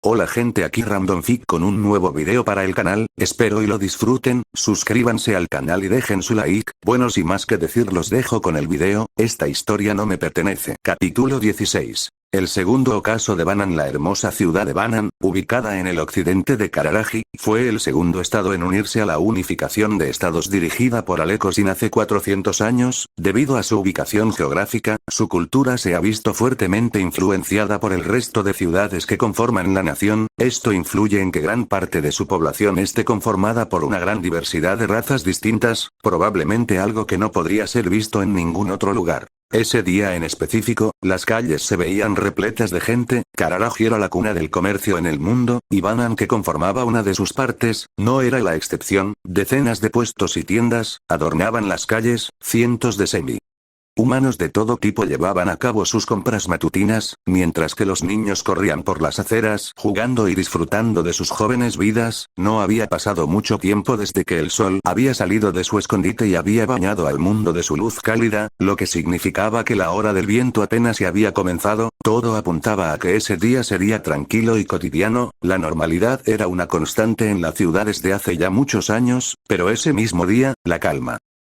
Hola gente, aquí RandomFic con un nuevo video para el canal, espero y lo disfruten, suscríbanse al canal y dejen su like, bueno sin más que decir los dejo con el video, esta historia no me pertenece. Capítulo 16. El segundo ocaso de Banan. La hermosa ciudad de Banan, ubicada en el occidente de Kararaji, fue el segundo estado en unirse a la unificación de estados dirigida por Alekosin hace 400 años, debido a su ubicación geográfica, su cultura se ha visto fuertemente influenciada por el resto de ciudades que conforman la nación, esto influye en que gran parte de su población esté conformada por una gran diversidad de razas distintas, probablemente algo que no podría ser visto en ningún otro lugar. Ese día en específico, las calles se veían repletas de gente, Kararaji era la cuna del comercio en el mundo, y Banan, que conformaba una de sus partes, no era la excepción, decenas de puestos y tiendas, adornaban las calles, cientos de humanos de todo tipo llevaban a cabo sus compras matutinas, mientras que los niños corrían por las aceras jugando y disfrutando de sus jóvenes vidas. No había pasado mucho tiempo desde que el sol había salido de su escondite y había bañado al mundo de su luz cálida, lo que significaba que la hora del viento apenas se había comenzado, todo apuntaba a que ese día sería tranquilo y cotidiano, la normalidad era una constante en la ciudad desde hace ya muchos años, pero ese mismo día, la calma,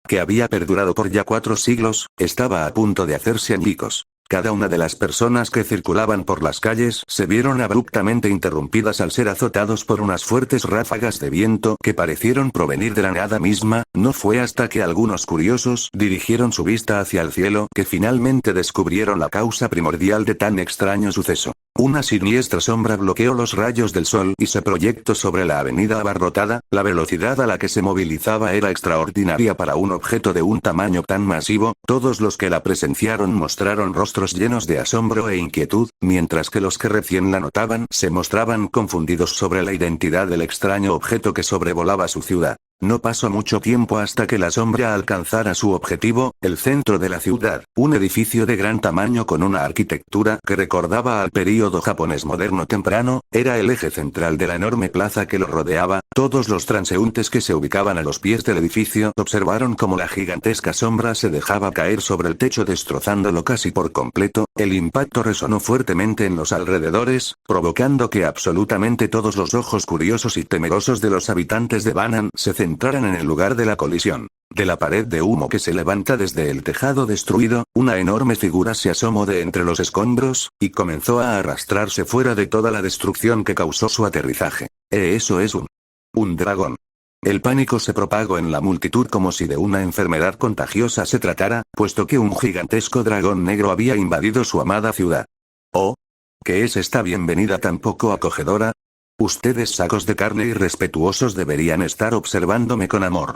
que había perdurado por ya 4 siglos, estaba a punto de hacerse añicos. Cada una de las personas que circulaban por las calles se vieron abruptamente interrumpidas al ser azotados por unas fuertes ráfagas de viento que parecieron provenir de la nada misma. No fue hasta que algunos curiosos dirigieron su vista hacia el cielo que finalmente descubrieron la causa primordial de tan extraño suceso. Una siniestra sombra bloqueó los rayos del sol y se proyectó sobre la avenida abarrotada. La velocidad a la que se movilizaba era extraordinaria para un objeto de un tamaño tan masivo. Todos los que la presenciaron mostraron rostros llenos de asombro e inquietud, mientras que los que recién la notaban se mostraban confundidos sobre la identidad del extraño objeto que sobrevolaba su ciudad. No pasó mucho tiempo hasta que la sombra alcanzara su objetivo, el centro de la ciudad, un edificio de gran tamaño con una arquitectura que recordaba al período japonés moderno temprano, era el eje central de la enorme plaza que lo rodeaba. Todos los transeúntes que se ubicaban a los pies del edificio observaron cómo la gigantesca sombra se dejaba caer sobre el techo destrozándolo casi por completo. El impacto resonó fuertemente en los alrededores, provocando que absolutamente todos los ojos curiosos y temerosos de los habitantes de Banan se entraran en el lugar de la colisión. De la pared de humo que se levanta desde el tejado destruido, una enorme figura se asomó de entre los escombros, y comenzó a arrastrarse fuera de toda la destrucción que causó su aterrizaje. Eso es un dragón. El pánico se propagó en la multitud como si de una enfermedad contagiosa se tratara, puesto que un gigantesco dragón negro había invadido su amada ciudad. ¿Oh? ¿Qué es esta bienvenida tan poco acogedora? Ustedes sacos de carne irrespetuosos deberían estar observándome con amor.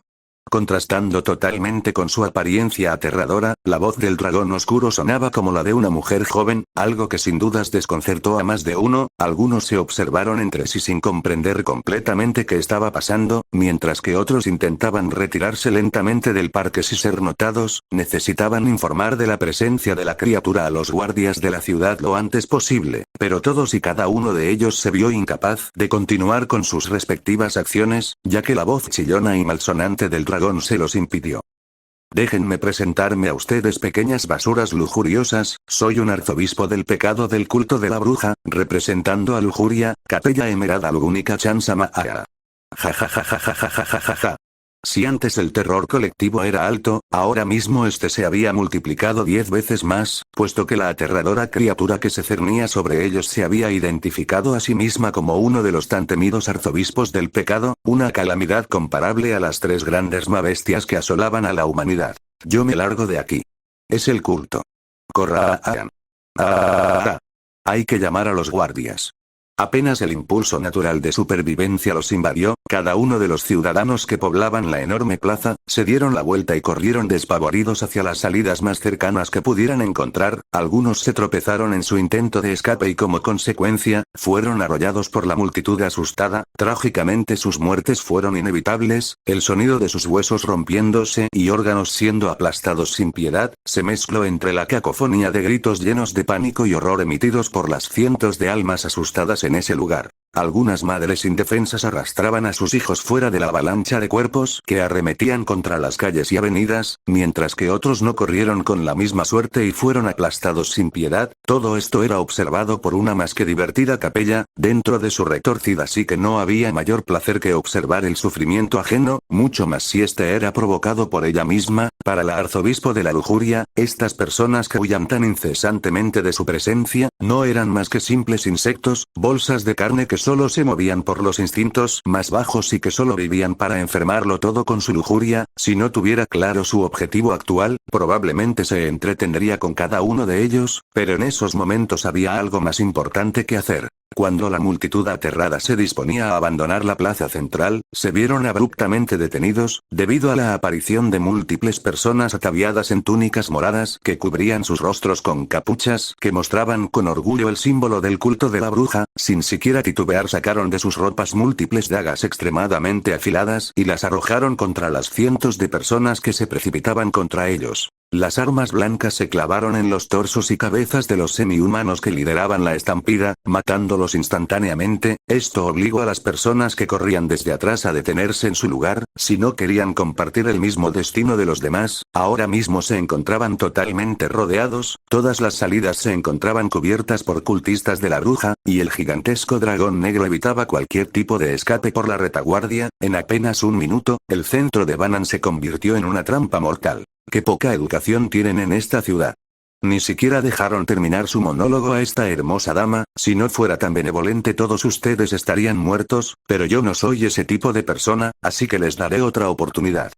Contrastando totalmente con su apariencia aterradora, la voz del dragón oscuro sonaba como la de una mujer joven, algo que sin dudas desconcertó a más de uno. Algunos se observaron entre sí sin comprender completamente qué estaba pasando, mientras que otros intentaban retirarse lentamente del parque sin ser notados. Necesitaban informar de la presencia de la criatura a los guardias de la ciudad lo antes posible, pero todos y cada uno de ellos se vio incapaz de continuar con sus respectivas acciones, ya que la voz chillona y malsonante del dragón se los impidió. Déjenme presentarme a ustedes, pequeñas basuras lujuriosas, soy un arzobispo del pecado del culto de la bruja, representando a Lujuria, Capella Emerada Lugúnica Chansama Ara. Ja ja ja ja ja ja ja ja ja ja. Si antes el terror colectivo era alto, ahora mismo este se había multiplicado 10 veces más, puesto que la aterradora criatura que se cernía sobre ellos se había identificado a sí misma como uno de los tan temidos arzobispos del pecado, una calamidad comparable a las 3 grandes bestias que asolaban a la humanidad. Yo me largo de aquí. Es el culto. Corra. Hay que llamar a los guardias. Apenas el impulso natural de supervivencia los invadió, cada uno de los ciudadanos que poblaban la enorme plaza, se dieron la vuelta y corrieron despavoridos hacia las salidas más cercanas que pudieran encontrar. Algunos se tropezaron en su intento de escape y como consecuencia, fueron arrollados por la multitud asustada. Trágicamente sus muertes fueron inevitables, el sonido de sus huesos rompiéndose y órganos siendo aplastados sin piedad, se mezcló entre la cacofonía de gritos llenos de pánico y horror emitidos por las cientos de almas asustadas en ese lugar. Algunas madres indefensas arrastraban a sus hijos fuera de la avalancha de cuerpos que arremetían contra las calles y avenidas, mientras que otros no corrieron con la misma suerte y fueron aplastados sin piedad. Todo esto era observado por una más que divertida capella, dentro de su retorcida psique no había mayor placer que observar el sufrimiento ajeno, mucho más si este era provocado por ella misma. Para el arzobispo de la lujuria, estas personas que huían tan incesantemente de su presencia, no eran más que simples insectos, bolsas de carne que solo se movían por los instintos más bajos y que solo vivían para enfermarlo todo con su lujuria. Si no tuviera claro su objetivo actual, probablemente se entretendría con cada uno de ellos, pero en esos momentos había algo más importante que hacer. Cuando la multitud aterrada se disponía a abandonar la plaza central, se vieron abruptamente detenidos, debido a la aparición de múltiples personas ataviadas en túnicas moradas que cubrían sus rostros con capuchas que mostraban con orgullo el símbolo del culto de la bruja. Sin siquiera titubear sacaron de sus ropas múltiples dagas extremadamente afiladas y las arrojaron contra las cientos de personas que se precipitaban contra ellos. Las armas blancas se clavaron en los torsos y cabezas de los semi-humanos que lideraban la estampida, matándolos instantáneamente. Esto obligó a las personas que corrían desde atrás a detenerse en su lugar, si no querían compartir el mismo destino de los demás. Ahora mismo se encontraban totalmente rodeados, todas las salidas se encontraban cubiertas por cultistas de la bruja, y el gigantesco dragón negro evitaba cualquier tipo de escape por la retaguardia. En apenas un minuto, el centro de Banan se convirtió en una trampa mortal. Qué poca educación tienen en esta ciudad. Ni siquiera dejaron terminar su monólogo a esta hermosa dama. Si no fuera tan benevolente todos ustedes estarían muertos, pero yo no soy ese tipo de persona, así que les daré otra oportunidad.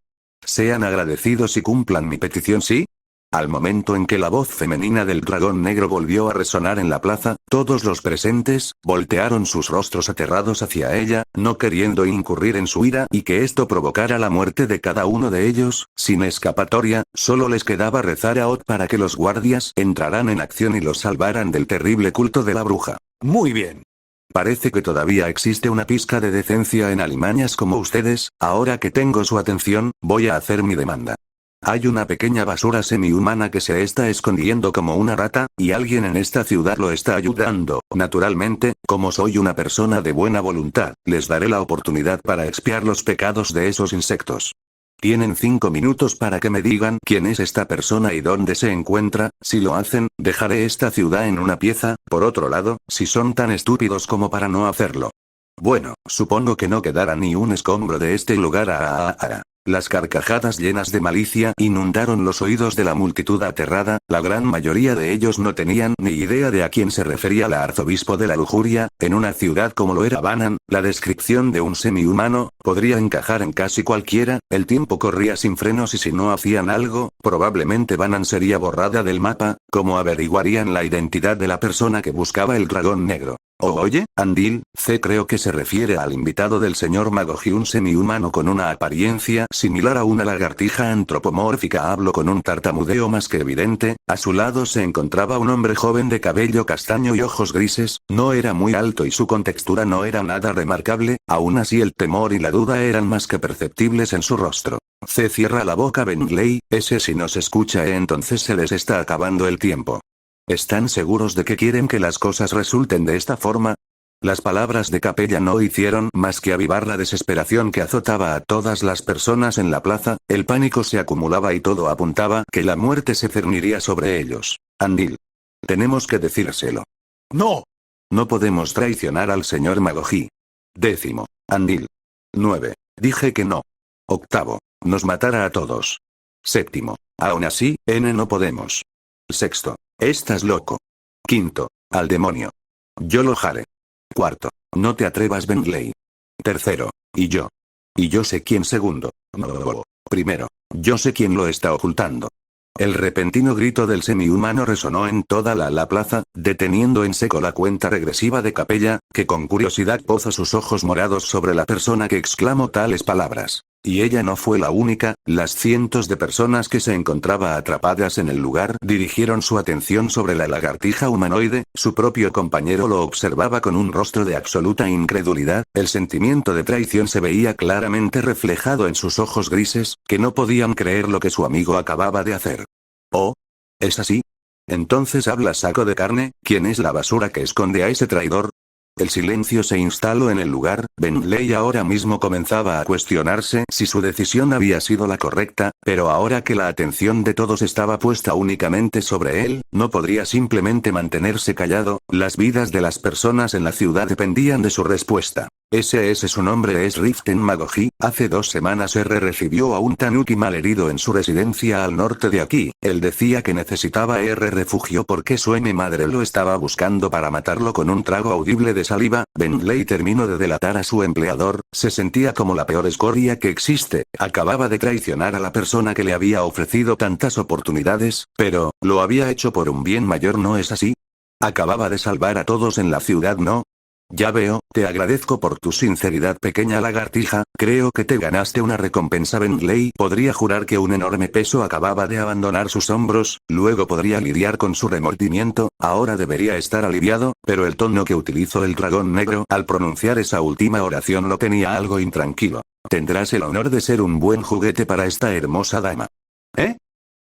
Sean agradecidos y cumplan mi petición, ¿sí? Al momento en que la voz femenina del dragón negro volvió a resonar en la plaza, todos los presentes voltearon sus rostros aterrados hacia ella, no queriendo incurrir en su ira y que esto provocara la muerte de cada uno de ellos. Sin escapatoria, solo les quedaba rezar a Od para que los guardias entraran en acción y los salvaran del terrible culto de la bruja. Muy bien. Parece que todavía existe una pizca de decencia en alimañas como ustedes. Ahora que tengo su atención, voy a hacer mi demanda. Hay una pequeña basura semi-humana que se está escondiendo como una rata, y alguien en esta ciudad lo está ayudando. Naturalmente, como soy una persona de buena voluntad, les daré la oportunidad para expiar los pecados de esos insectos. Tienen 5 minutos para que me digan quién es esta persona y dónde se encuentra. Si lo hacen, dejaré esta ciudad en una pieza. Por otro lado, si son tan estúpidos como para no hacerlo. Bueno, supongo que no quedará ni un escombro de este lugar. Las carcajadas llenas de malicia inundaron los oídos de la multitud aterrada. La gran mayoría de ellos no tenían ni idea de a quién se refería la arzobispo de la lujuria. En una ciudad como lo era Banan, la descripción de un semi-humano podría encajar en casi cualquiera. El tiempo corría sin frenos y si no hacían algo, probablemente Banan sería borrada del mapa. ¿Cómo averiguarían la identidad de la persona que buscaba el dragón negro? Oye, Andil, creo que se refiere al invitado del señor Magoji, un semi-humano con una apariencia similar a una lagartija antropomórfica. Habló con un tartamudeo más que evidente. A su lado se encontraba un hombre joven de cabello castaño y ojos grises. No era muy alto y su contextura no era nada remarcable, aún así el temor y la duda eran más que perceptibles en su rostro. Cierra la boca, Bengley. Ese si nos escucha, entonces se les está acabando el tiempo. ¿Están seguros de que quieren que las cosas resulten de esta forma? Las palabras de Capella no hicieron más que avivar la desesperación que azotaba a todas las personas en la plaza. El pánico se acumulaba y todo apuntaba que la muerte se cerniría sobre ellos. Andil. Tenemos que decírselo. ¡No! No podemos traicionar al señor Magoji. 10. Andil. 9. Dije que no. 8. Nos matará a todos. 7. Aún así, no podemos. 6. Estás loco. 5. Al demonio. Yo lo haré. 4. No te atrevas, Bengley. 3. Y yo. Y yo sé quién. 2. No. 1. Yo sé quién lo está ocultando. El repentino grito del semi-humano resonó en toda la plaza, deteniendo en seco la cuenta regresiva de Capella, que con curiosidad posó sus ojos morados sobre la persona que exclamó tales palabras. Y ella no fue la única. Las cientos de personas que se encontraban atrapadas en el lugar dirigieron su atención sobre la lagartija humanoide. Su propio compañero lo observaba con un rostro de absoluta incredulidad. El sentimiento de traición se veía claramente reflejado en sus ojos grises, que no podían creer lo que su amigo acababa de hacer. ¿Oh? ¿Es así? Entonces habla, saco de carne. ¿Quién es la basura que esconde a ese traidor? El silencio se instaló en el lugar. Bentley ahora mismo comenzaba a cuestionarse si su decisión había sido la correcta, pero ahora que la atención de todos estaba puesta únicamente sobre él, no podría simplemente mantenerse callado. Las vidas de las personas en la ciudad dependían de su respuesta. Su nombre es Riften Magoji. Hace 2 semanas recibió a un tanuki malherido en su residencia al norte de aquí. Él decía que necesitaba refugio porque su madre lo estaba buscando para matarlo con un trago audible de saliva. Bentley terminó de delatar a su empleador. Se sentía como la peor escoria que existe. Acababa de traicionar a la persona que le había ofrecido tantas oportunidades, pero, lo había hecho por un bien mayor, ¿no es así? Acababa de salvar a todos en la ciudad, ¿no? Ya veo, te agradezco por tu sinceridad, pequeña lagartija. Creo que te ganaste una recompensa. Bentley podría jurar que un enorme peso acababa de abandonar sus hombros, luego podría lidiar con su remordimiento. Ahora debería estar aliviado, pero el tono que utilizó el dragón negro al pronunciar esa última oración lo tenía algo intranquilo. Tendrás el honor de ser un buen juguete para esta hermosa dama. ¿Eh?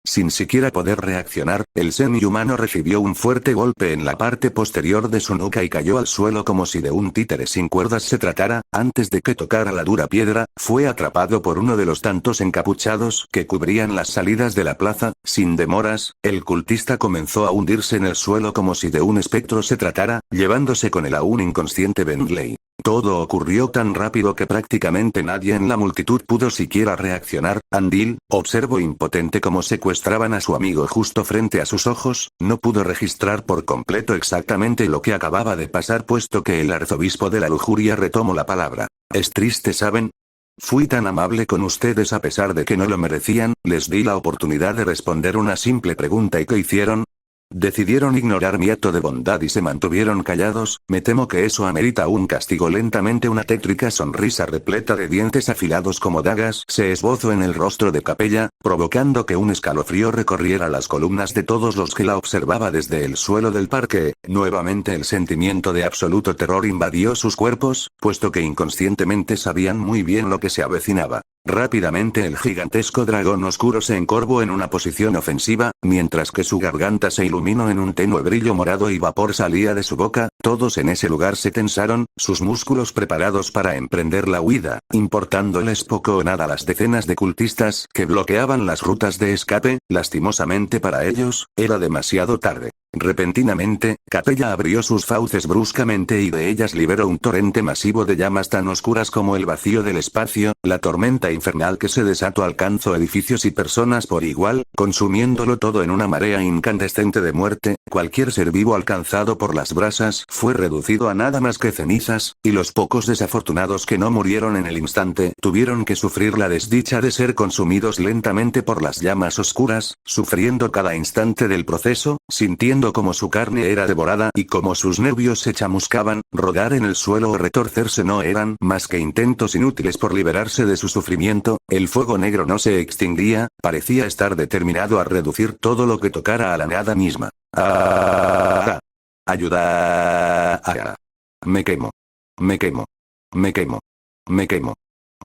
Sin siquiera poder reaccionar, el semi-humano recibió un fuerte golpe en la parte posterior de su nuca y cayó al suelo como si de un títere sin cuerdas se tratara. Antes de que tocara la dura piedra, fue atrapado por uno de los tantos encapuchados que cubrían las salidas de la plaza. Sin demoras, el cultista comenzó a hundirse en el suelo como si de un espectro se tratara, llevándose con el aún inconsciente Bentley. Todo ocurrió tan rápido que prácticamente nadie en la multitud pudo siquiera reaccionar. Andil, observó impotente cómo secuestraban a su amigo justo frente a sus ojos, no pudo registrar por completo exactamente lo que acababa de pasar puesto que el arzobispo de la lujuria retomó la palabra. Es triste, ¿saben? Fui tan amable con ustedes a pesar de que no lo merecían, les di la oportunidad de responder una simple pregunta y ¿qué hicieron? Decidieron ignorar mi acto de bondad y se mantuvieron callados. Me temo que eso amerita un castigo. Lentamente una tétrica sonrisa repleta de dientes afilados como dagas se esbozó en el rostro de Capella, provocando que un escalofrío recorriera las columnas de todos los que la observaba desde el suelo del parque. Nuevamente el sentimiento de absoluto terror invadió sus cuerpos, puesto que inconscientemente sabían muy bien lo que se avecinaba. Rápidamente el gigantesco dragón oscuro se encorvó en una posición ofensiva, mientras que su garganta se iluminó en un tenue brillo morado y vapor salía de su boca. Todos en ese lugar se tensaron, sus músculos preparados para emprender la huida, importándoles poco o nada las decenas de cultistas que bloqueaban las rutas de escape. Lastimosamente para ellos, era demasiado tarde. Repentinamente, Capella abrió sus fauces bruscamente y de ellas liberó un torrente masivo de llamas tan oscuras como el vacío del espacio. La tormenta infernal que se desató alcanzó edificios y personas por igual, consumiéndolo todo en una marea incandescente de muerte. Cualquier ser vivo alcanzado por las brasas fue reducido a nada más que cenizas, y los pocos desafortunados que no murieron en el instante tuvieron que sufrir la desdicha de ser consumidos lentamente por las llamas oscuras, sufriendo cada instante del proceso, sintiendo como su carne era devorada y como sus nervios se chamuscaban. Rodar en el suelo o retorcerse no eran más que intentos inútiles por liberarse de su sufrimiento. El fuego negro no se extinguía, parecía estar determinado a reducir todo lo que tocara a la nada misma. Ayuda. Me quemo. Me quemo. Me quemo. Me quemo.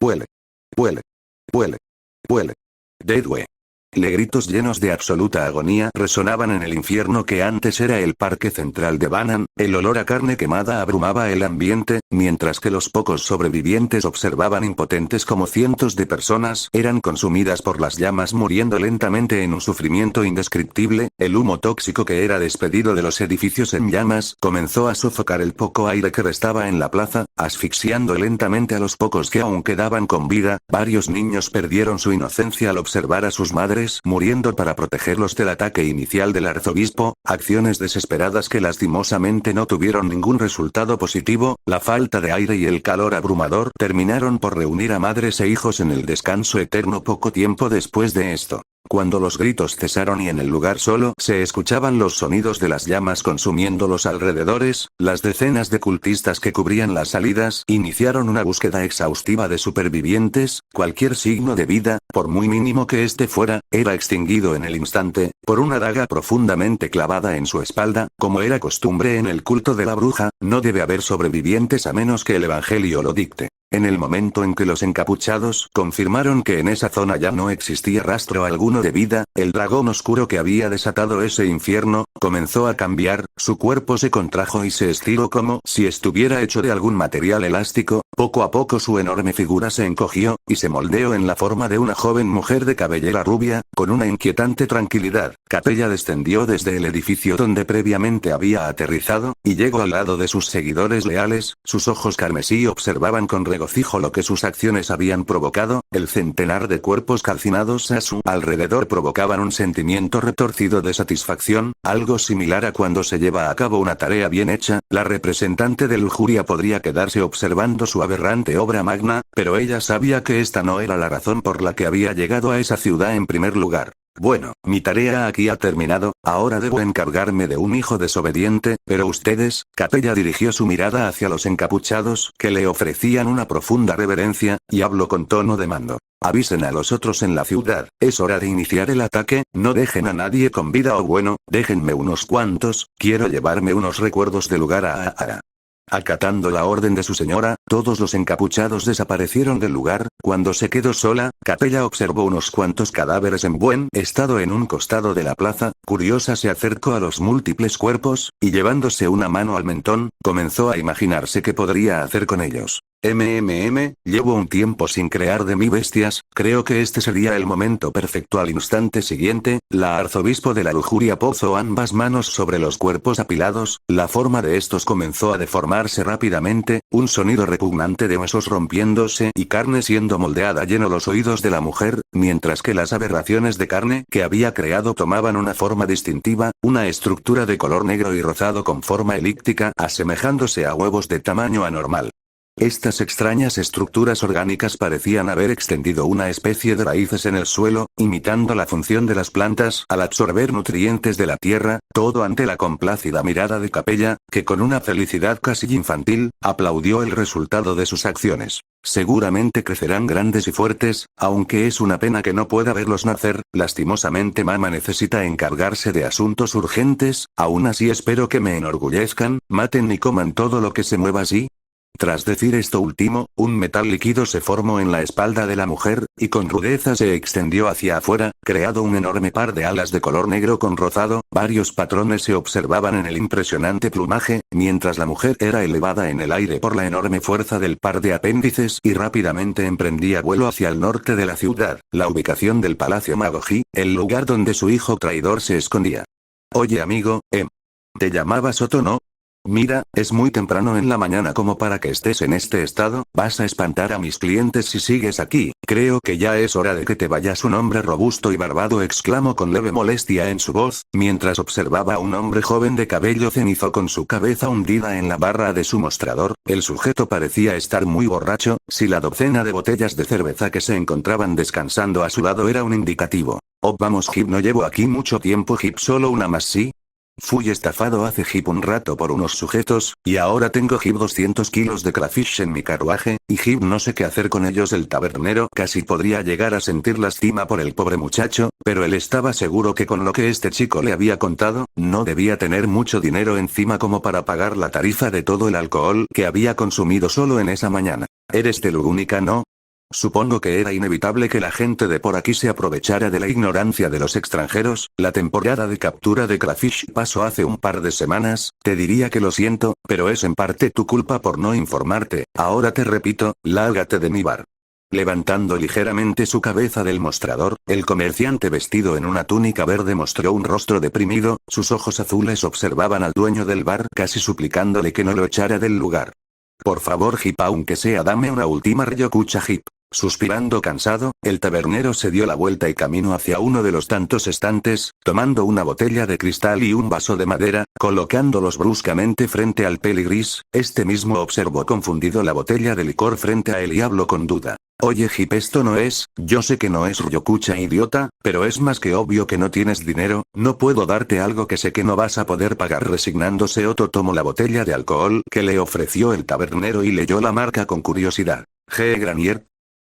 Huele. Huele. Huele. Huele. Deadway. Le gritos llenos de absoluta agonía resonaban en el infierno que antes era el parque central de Banan. El olor a carne quemada abrumaba el ambiente, mientras que los pocos sobrevivientes observaban impotentes como cientos de personas eran consumidas por las llamas muriendo lentamente en un sufrimiento indescriptible. El humo tóxico que era despedido de los edificios en llamas comenzó a sofocar el poco aire que restaba en la plaza, asfixiando lentamente a los pocos que aún quedaban con vida. Varios niños perdieron su inocencia al observar a sus madres muriendo para protegerlos del ataque inicial del arzobispo, acciones desesperadas que lastimosamente no tuvieron ningún resultado positivo. La falta de aire y el calor abrumador terminaron por reunir a madres e hijos en el descanso eterno poco tiempo después de esto. Cuando los gritos cesaron y en el lugar solo se escuchaban los sonidos de las llamas consumiendo los alrededores, las decenas de cultistas que cubrían las salidas iniciaron una búsqueda exhaustiva de supervivientes. Cualquier signo de vida, por muy mínimo que éste fuera, era extinguido en el instante, por una daga profundamente clavada en su espalda. Como era costumbre en el culto de la bruja, no debe haber sobrevivientes a menos que el evangelio lo dicte. En el momento en que los encapuchados confirmaron que en esa zona ya no existía rastro alguno de vida, el dragón oscuro que había desatado ese infierno, comenzó a cambiar, su cuerpo se contrajo y se estiró como si estuviera hecho de algún material elástico, poco a poco su enorme figura se encogió, y se moldeó en la forma de una joven mujer de cabellera rubia, con una inquietante tranquilidad. Capella descendió desde el edificio donde previamente había aterrizado, y llegó al lado de sus seguidores leales, sus ojos carmesí observaban con regocijo lo que sus acciones habían provocado, el centenar de cuerpos calcinados a su alrededor provocaban un sentimiento retorcido de satisfacción, algo similar a cuando se lleva a cabo una tarea bien hecha. La representante de lujuria podría quedarse observando su aberrante obra magna, pero ella sabía que esta no era la razón por la que había llegado a esa ciudad en primer lugar. Bueno, mi tarea aquí ha terminado, ahora debo encargarme de un hijo desobediente, pero ustedes, Capella dirigió su mirada hacia los encapuchados, que le ofrecían una profunda reverencia, y habló con tono de mando. Avisen a los otros en la ciudad, es hora de iniciar el ataque, no dejen a nadie con vida o bueno, déjenme unos cuantos, quiero llevarme unos recuerdos del lugar a Ahara. Acatando la orden de su señora, todos los encapuchados desaparecieron del lugar. Cuando se quedó sola, Capella observó unos cuantos cadáveres en buen estado en un costado de la plaza. Curiosa se acercó a los múltiples cuerpos, y llevándose una mano al mentón, comenzó a imaginarse qué podría hacer con ellos. Llevo un tiempo sin crear de mí bestias, creo que este sería el momento perfecto. Al instante siguiente, la arzobispo de la lujuria posó ambas manos sobre los cuerpos apilados, la forma de estos comenzó a deformarse rápidamente, un sonido repugnante de huesos rompiéndose y carne siendo moldeada llenó los oídos de la mujer, mientras que las aberraciones de carne que había creado tomaban una forma distintiva, una estructura de color negro y rosado con forma elíptica, asemejándose a huevos de tamaño anormal. Estas extrañas estructuras orgánicas parecían haber extendido una especie de raíces en el suelo, imitando la función de las plantas al absorber nutrientes de la tierra, todo ante la complácida mirada de Capella, que con una felicidad casi infantil, aplaudió el resultado de sus acciones. Seguramente crecerán grandes y fuertes, aunque es una pena que no pueda verlos nacer, lastimosamente Mama necesita encargarse de asuntos urgentes, aún así espero que me enorgullezcan, maten y coman todo lo que se mueva así. Tras decir esto último, un metal líquido se formó en la espalda de la mujer, y con rudeza se extendió hacia afuera, creado un enorme par de alas de color negro con rozado, varios patrones se observaban en el impresionante plumaje, mientras la mujer era elevada en el aire por la enorme fuerza del par de apéndices y rápidamente emprendía vuelo hacia el norte de la ciudad, la ubicación del Palacio Magoji, el lugar donde su hijo traidor se escondía. Oye amigo, ¿te llamabas Otto, no? Mira, es muy temprano en la mañana como para que estés en este estado, vas a espantar a mis clientes si sigues aquí, creo que ya es hora de que te vayas. Un hombre robusto y barbado exclamó con leve molestia en su voz, mientras observaba a un hombre joven de cabello cenizo con su cabeza hundida en la barra de su mostrador. El sujeto parecía estar muy borracho, si la docena de botellas de cerveza que se encontraban descansando a su lado era un indicativo. Oh vamos Hip, no llevo aquí mucho tiempo Hip, solo una más sí. Fui estafado hace Hip un rato por unos sujetos, y ahora tengo Hip 200 kilos de crayfish en mi carruaje, y Hip no sé qué hacer con ellos. El tabernero casi podría llegar a sentir lástima por el pobre muchacho, pero él estaba seguro que con lo que este chico le había contado, no debía tener mucho dinero encima como para pagar la tarifa de todo el alcohol que había consumido solo en esa mañana. ¿Eres de Lugúnica, no? Supongo que era inevitable que la gente de por aquí se aprovechara de la ignorancia de los extranjeros. La temporada de captura de crayfish pasó hace un par de semanas, te diría que lo siento, pero es en parte tu culpa por no informarte. Ahora te repito, lárgate de mi bar. Levantando ligeramente su cabeza del mostrador, el comerciante vestido en una túnica verde mostró un rostro deprimido, sus ojos azules observaban al dueño del bar casi suplicándole que no lo echara del lugar. Por favor Hip, aunque sea dame una última Ryokucha Hip. Suspirando cansado, el tabernero se dio la vuelta y caminó hacia uno de los tantos estantes, tomando una botella de cristal y un vaso de madera, colocándolos bruscamente frente al peligris. Este mismo observó confundido la botella de licor frente a él y habló con duda. Oye Hip, esto no es, yo sé que no es Ryokucha idiota, pero es más que obvio que no tienes dinero, no puedo darte algo que sé que no vas a poder pagar. Resignándose Otto tomó la botella de alcohol que le ofreció el tabernero y leyó la marca con curiosidad. G. Granier.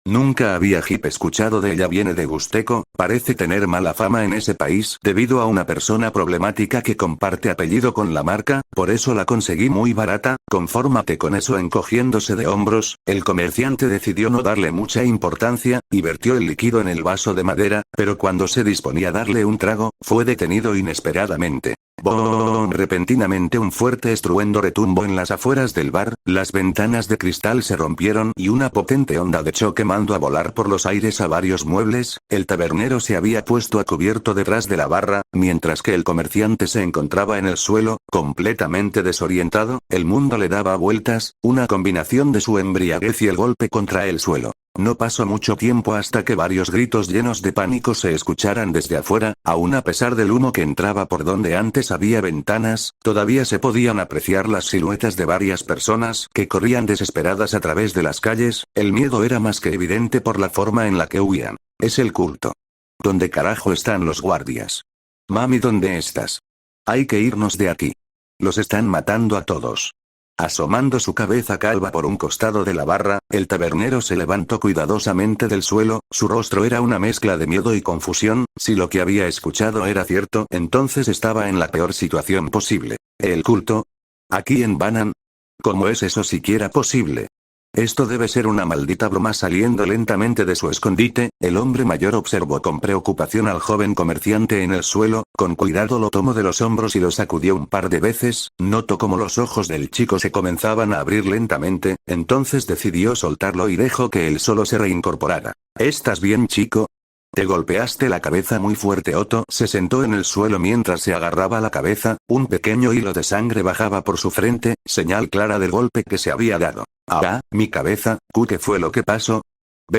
Nunca había escuchado de ella. Viene de Gusteco, parece tener mala fama en ese país debido a una persona problemática que comparte apellido con la marca, por eso la conseguí muy barata, confórmate con eso. Encogiéndose de hombros, el comerciante decidió no darle mucha importancia, y vertió el líquido en el vaso de madera, pero cuando se disponía a darle un trago, fue detenido inesperadamente. ¡Boom! Repentinamente un fuerte estruendo retumbó en las afueras del bar, las ventanas de cristal se rompieron y una potente onda de choque mandó a volar por los aires a varios muebles. El tabernero se había puesto a cubierto detrás de la barra, mientras que el comerciante se encontraba en el suelo, completamente desorientado. El mundo le daba vueltas, una combinación de su embriaguez y el golpe contra el suelo. No pasó mucho tiempo hasta que varios gritos llenos de pánico se escucharan desde afuera, aun a pesar del humo que entraba por donde antes había ventanas, todavía se podían apreciar las siluetas de varias personas que corrían desesperadas a través de las calles. El miedo era más que evidente por la forma en la que huían. Es el culto. ¿Dónde carajo están los guardias? Mami, ¿dónde estás? Hay que irnos de aquí. Los están matando a todos. Asomando su cabeza calva por un costado de la barra, el tabernero se levantó cuidadosamente del suelo. Su rostro era una mezcla de miedo y confusión. Si lo que había escuchado era cierto, entonces estaba en la peor situación posible. ¿El culto? ¿Aquí en Banan? ¿Cómo es eso siquiera posible? Esto debe ser una maldita broma. Saliendo lentamente de su escondite, el hombre mayor observó con preocupación al joven comerciante en el suelo. Con cuidado lo tomó de los hombros y lo sacudió un par de veces. Notó como los ojos del chico se comenzaban a abrir lentamente, entonces decidió soltarlo y dejó que él solo se reincorporara. ¿Estás bien, chico? Te golpeaste la cabeza muy fuerte. Otto se sentó en el suelo mientras se agarraba la cabeza. Un pequeño hilo de sangre bajaba por su frente, señal clara del golpe que se había dado. Ah, mi cabeza. ¿Qué fue lo que pasó?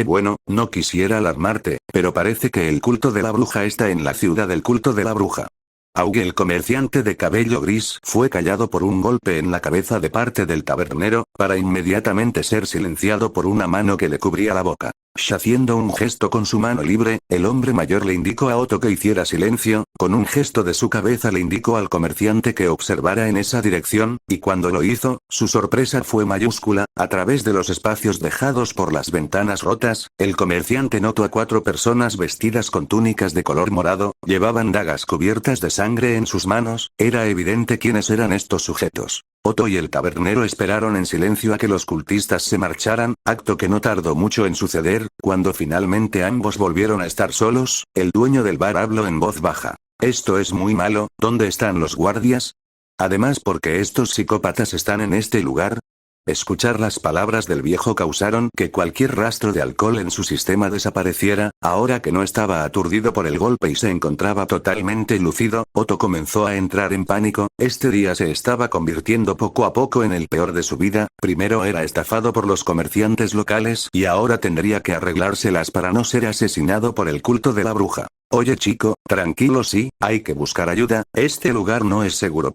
Bueno, no quisiera alarmarte, pero parece que el culto de la bruja está en la ciudad del culto de la bruja. Auge. El comerciante de cabello gris fue callado por un golpe en la cabeza de parte del tabernero, para inmediatamente ser silenciado por una mano que le cubría la boca. Haciendo un gesto con su mano libre, el hombre mayor le indicó a Otto que hiciera silencio. Con un gesto de su cabeza le indicó al comerciante que observara en esa dirección, y cuando lo hizo, su sorpresa fue mayúscula. A través de los espacios dejados por las ventanas rotas, el comerciante notó a 4 personas vestidas con túnicas de color morado, llevaban dagas cubiertas de sangre en sus manos. Era evidente quiénes eran estos sujetos. Otto y el tabernero esperaron en silencio a que los cultistas se marcharan, acto que no tardó mucho en suceder. Cuando finalmente ambos volvieron a estar solos, el dueño del bar habló en voz baja. Esto es muy malo. ¿Dónde están los guardias? Además, ¿por qué estos psicópatas están en este lugar? Escuchar las palabras del viejo causaron que cualquier rastro de alcohol en su sistema desapareciera. Ahora que no estaba aturdido por el golpe y se encontraba totalmente lúcido, Otto comenzó a entrar en pánico. Este día se estaba convirtiendo poco a poco en el peor de su vida. Primero era estafado por los comerciantes locales y ahora tendría que arreglárselas para no ser asesinado por el culto de la bruja. Oye chico, tranquilo, sí, hay que buscar ayuda. Este lugar no es seguro.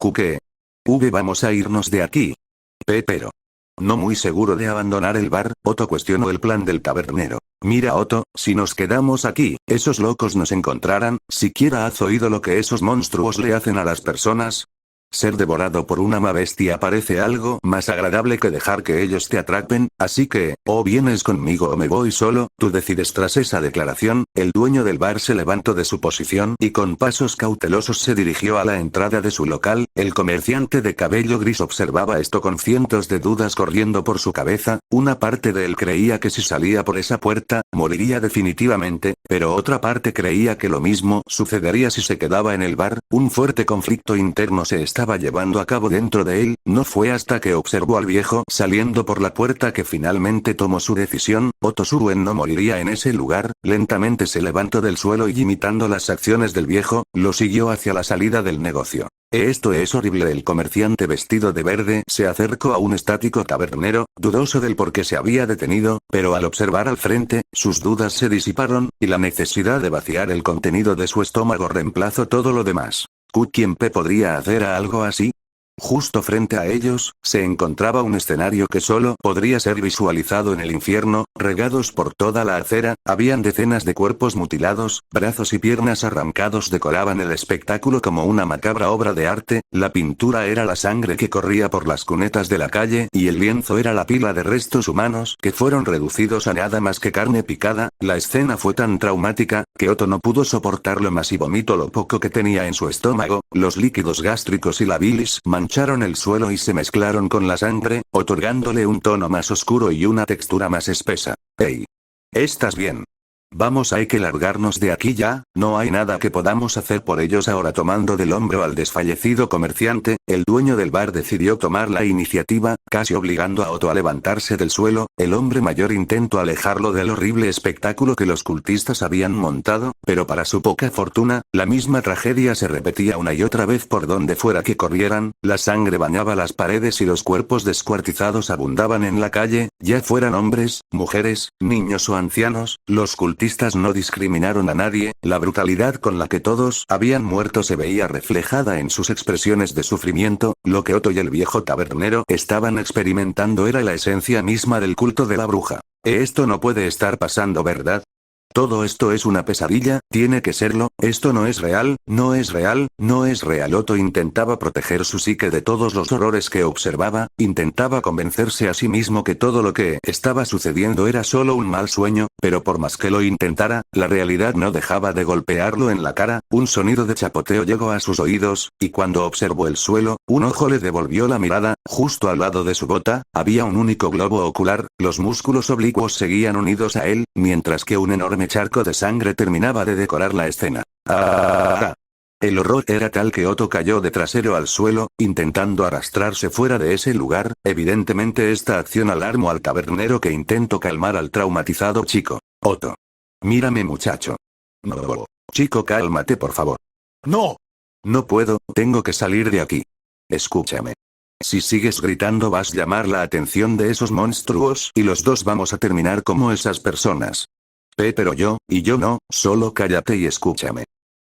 Vamos a irnos de aquí. Pero no muy seguro de abandonar el bar. Otto cuestionó el plan del tabernero. Mira Otto, si nos quedamos aquí, esos locos nos encontrarán. ¿Siquiera has oído lo que esos monstruos le hacen a las personas? Ser devorado por una bestia parece algo más agradable que dejar que ellos te atrapen, así que, o vienes conmigo o me voy solo, tú decides. Tras esa declaración, el dueño del bar se levantó de su posición y con pasos cautelosos se dirigió a la entrada de su local. El comerciante de cabello gris observaba esto con cientos de dudas corriendo por su cabeza. Una parte de él creía que si salía por esa puerta, moriría definitivamente, pero otra parte creía que lo mismo sucedería si se quedaba en el bar. Un fuerte conflicto interno se estaba llevando a cabo dentro de él. No fue hasta que observó al viejo saliendo por la puerta que finalmente tomó su decisión. Otto Suruen no moriría en ese lugar. Lentamente se levantó del suelo y imitando las acciones del viejo, lo siguió hacia la salida del negocio. Esto es horrible. El comerciante vestido de verde se acercó a un estático tabernero, dudoso del por qué se había detenido, pero al observar al frente, sus dudas se disiparon, y la necesidad de vaciar el contenido de su estómago reemplazó todo lo demás. ¿Quién podría hacer algo así? Justo frente a ellos, se encontraba un escenario que solo podría ser visualizado en el infierno. Regados por toda la acera, habían decenas de cuerpos mutilados, brazos y piernas arrancados decoraban el espectáculo como una macabra obra de arte. La pintura era la sangre que corría por las cunetas de la calle y el lienzo era la pila de restos humanos que fueron reducidos a nada más que carne picada. La escena fue tan traumática, que Otto no pudo soportarlo más y vomitó lo poco que tenía en su estómago. Los líquidos gástricos y la bilis mancharon el suelo y se mezclaron con la sangre, otorgándole un tono más oscuro y una textura más espesa. Hey. ¿Estás bien? Vamos, hay que largarnos de aquí ya, no hay nada que podamos hacer por ellos ahora. Tomando del hombro al desfallecido comerciante, el dueño del bar decidió tomar la iniciativa, casi obligando a Otto a levantarse del suelo. El hombre mayor intentó alejarlo del horrible espectáculo que los cultistas habían montado, pero para su poca fortuna, la misma tragedia se repetía una y otra vez por donde fuera que corrieran. La sangre bañaba las paredes y los cuerpos descuartizados abundaban en la calle, ya fueran hombres, mujeres, niños o ancianos. Los cultistas no discriminaron a nadie. La brutalidad con la que todos habían muerto se veía reflejada en sus expresiones de sufrimiento. Lo que Otto y el viejo tabernero estaban experimentando era la esencia misma del culto de la bruja. Esto no puede estar pasando, ¿verdad? Todo esto es una pesadilla, tiene que serlo. Esto no es real, no es real, no es real. Otto intentaba proteger su psique de todos los horrores que observaba, intentaba convencerse a sí mismo que todo lo que estaba sucediendo era solo un mal sueño, pero por más que lo intentara, la realidad no dejaba de golpearlo en la cara. Un sonido de chapoteo llegó a sus oídos, y cuando observó el suelo, un ojo le devolvió la mirada. Justo al lado de su bota, había un único globo ocular, los músculos oblicuos seguían unidos a él, mientras que un enorme charco de sangre terminaba de decorar la escena. ¡Ah! El horror era tal que Otto cayó de trasero al suelo, intentando arrastrarse fuera de ese lugar. Evidentemente esta acción alarmó al tabernero, que intentó calmar al traumatizado chico. Otto. Mírame, muchacho. No. Chico, cálmate, por favor. No. No puedo, tengo que salir de aquí. Escúchame. Si sigues gritando vas a llamar la atención de esos monstruos y los dos vamos a terminar como esas personas. Pero yo no, solo cállate y escúchame.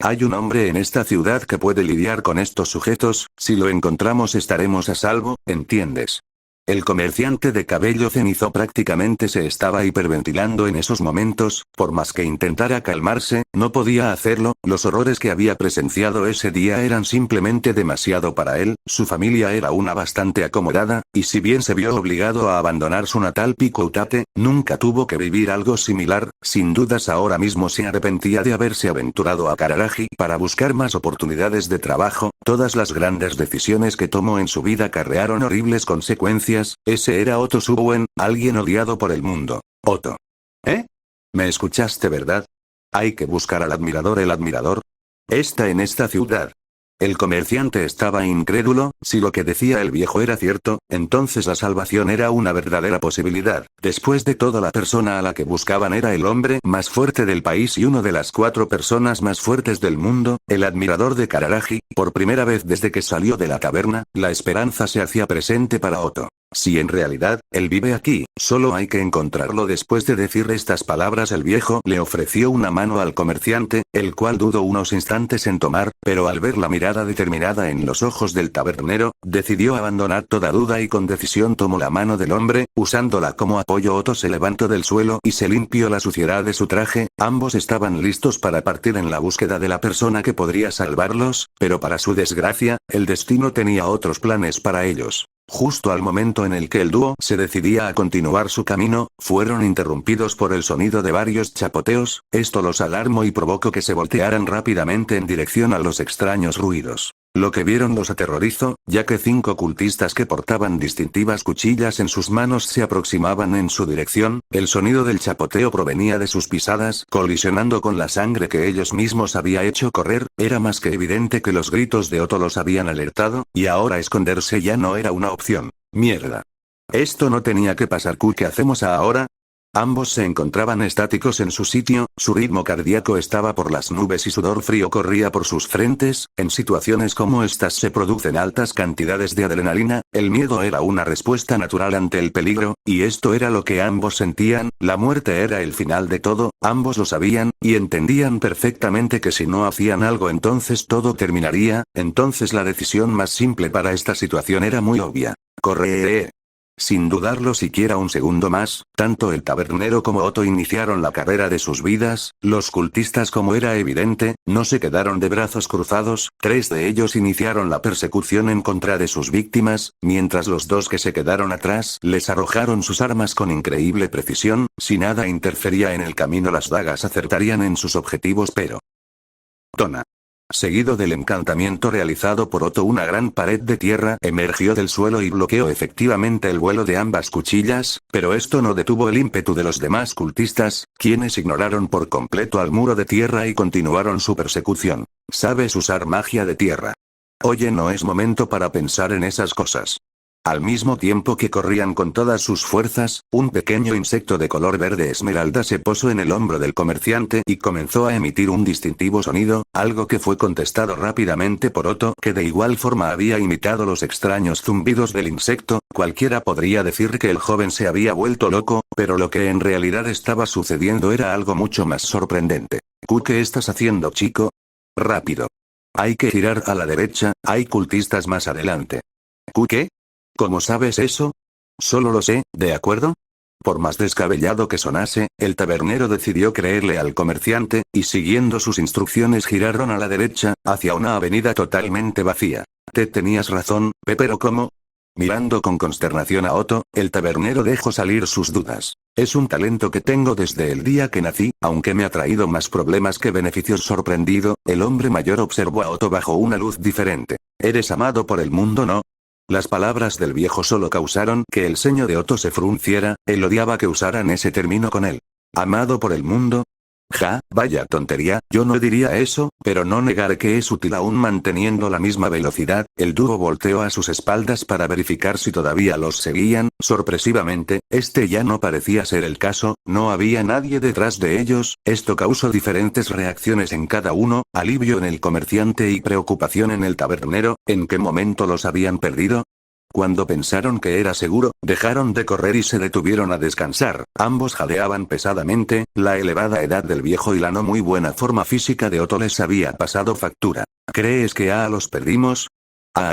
Hay un hombre en esta ciudad que puede lidiar con estos sujetos. Si lo encontramos estaremos a salvo, ¿entiendes? El comerciante de cabello cenizo prácticamente se estaba hiperventilando en esos momentos. Por más que intentara calmarse, no podía hacerlo. Los horrores que había presenciado ese día eran simplemente demasiado para él. Su familia era una bastante acomodada, y si bien se vio obligado a abandonar su natal Pico-Utate, nunca tuvo que vivir algo similar. Sin dudas ahora mismo se arrepentía de haberse aventurado a Kararagi para buscar más oportunidades de trabajo. Todas las grandes decisiones que tomó en su vida acarrearon horribles consecuencias. Ese era Otto Subuen, alguien odiado por el mundo. Otto. ¿Eh? ¿Me escuchaste, verdad? Hay que buscar al admirador. ¿El admirador? Está en esta ciudad. El comerciante estaba incrédulo. Si lo que decía el viejo era cierto, entonces la salvación era una verdadera posibilidad. Después de todo, la persona a la que buscaban era el hombre más fuerte del país y una de las 4 personas más fuertes del mundo, el admirador de Kararagi. Por primera vez desde que salió de la taberna, la esperanza se hacía presente para Otto. Si en realidad, él vive aquí, solo hay que encontrarlo. Después de decir estas palabras, el viejo le ofreció una mano al comerciante, el cual dudó unos instantes en tomar, pero al ver la mirada determinada en los ojos del tabernero, decidió abandonar toda duda y con decisión tomó la mano del hombre. Usándola como apoyo, Otto se levantó del suelo y se limpió la suciedad de su traje. Ambos estaban listos para partir en la búsqueda de la persona que podría salvarlos, pero para su desgracia, el destino tenía otros planes para ellos. Justo al momento en el que el dúo se decidía a continuar su camino, fueron interrumpidos por el sonido de varios chapoteos. Esto los alarmó y provocó que se voltearan rápidamente en dirección a los extraños ruidos. Lo que vieron los aterrorizó, ya que 5 cultistas que portaban distintivas cuchillas en sus manos se aproximaban en su dirección. El sonido del chapoteo provenía de sus pisadas, colisionando con la sangre que ellos mismos había hecho correr. Era más que evidente que los gritos de Otto los habían alertado, y ahora esconderse ya no era una opción. Mierda. Esto no tenía que pasar. ¿Qué hacemos ahora? Ambos se encontraban estáticos en su sitio, su ritmo cardíaco estaba por las nubes y sudor frío corría por sus frentes. En situaciones como estas se producen altas cantidades de adrenalina, el miedo era una respuesta natural ante el peligro, y esto era lo que ambos sentían, la muerte era el final de todo, ambos lo sabían, y entendían perfectamente que si no hacían algo entonces todo terminaría, entonces la decisión más simple para esta situación era muy obvia. Correr. Sin dudarlo siquiera un segundo más, tanto el tabernero como Otto iniciaron la carrera de sus vidas, los cultistas como era evidente, no se quedaron de brazos cruzados, 3 de ellos iniciaron la persecución en contra de sus víctimas, mientras los 2 que se quedaron atrás les arrojaron sus armas con increíble precisión, si nada interfería en el camino las dagas acertarían en sus objetivos pero... Tona. Seguido del encantamiento realizado por Otto, una gran pared de tierra emergió del suelo y bloqueó efectivamente el vuelo de ambas cuchillas, pero esto no detuvo el ímpetu de los demás cultistas, quienes ignoraron por completo al muro de tierra y continuaron su persecución. ¿Sabes usar magia de tierra? Oye, no es momento para pensar en esas cosas. Al mismo tiempo que corrían con todas sus fuerzas, un pequeño insecto de color verde esmeralda se posó en el hombro del comerciante y comenzó a emitir un distintivo sonido, algo que fue contestado rápidamente por Otto, que de igual forma había imitado los extraños zumbidos del insecto. Cualquiera podría decir que el joven se había vuelto loco, pero lo que en realidad estaba sucediendo era algo mucho más sorprendente. ¿Qué estás haciendo, chico? Rápido. Hay que girar a la derecha, hay cultistas más adelante. ¿Qué? ¿Cómo sabes eso? Solo lo sé, ¿de acuerdo? Por más descabellado que sonase, el tabernero decidió creerle al comerciante, y siguiendo sus instrucciones giraron a la derecha, hacia una avenida totalmente vacía. Tenías razón, pero ¿cómo? Mirando con consternación a Otto, el tabernero dejó salir sus dudas. Es un talento que tengo desde el día que nací, aunque me ha traído más problemas que beneficios. Sorprendido, el hombre mayor observó a Otto bajo una luz diferente. Eres amado por el mundo, ¿no? Las palabras del viejo solo causaron que el ceño de Otto se frunciera, él odiaba que usaran ese término con él. ¿Amado por el mundo? Ja, vaya tontería, yo no diría eso, pero no negaré que es útil aún manteniendo la misma velocidad. El dúo volteó a sus espaldas para verificar si todavía los seguían. Sorpresivamente, este ya no parecía ser el caso, no había nadie detrás de ellos. Esto causó diferentes reacciones en cada uno, alivio en el comerciante y preocupación en el tabernero. ¿En qué momento los habían perdido? Cuando pensaron que era seguro, dejaron de correr y se detuvieron a descansar. Ambos jadeaban pesadamente, la elevada edad del viejo y la no muy buena forma física de Otto les había pasado factura. ¿Crees que los perdimos?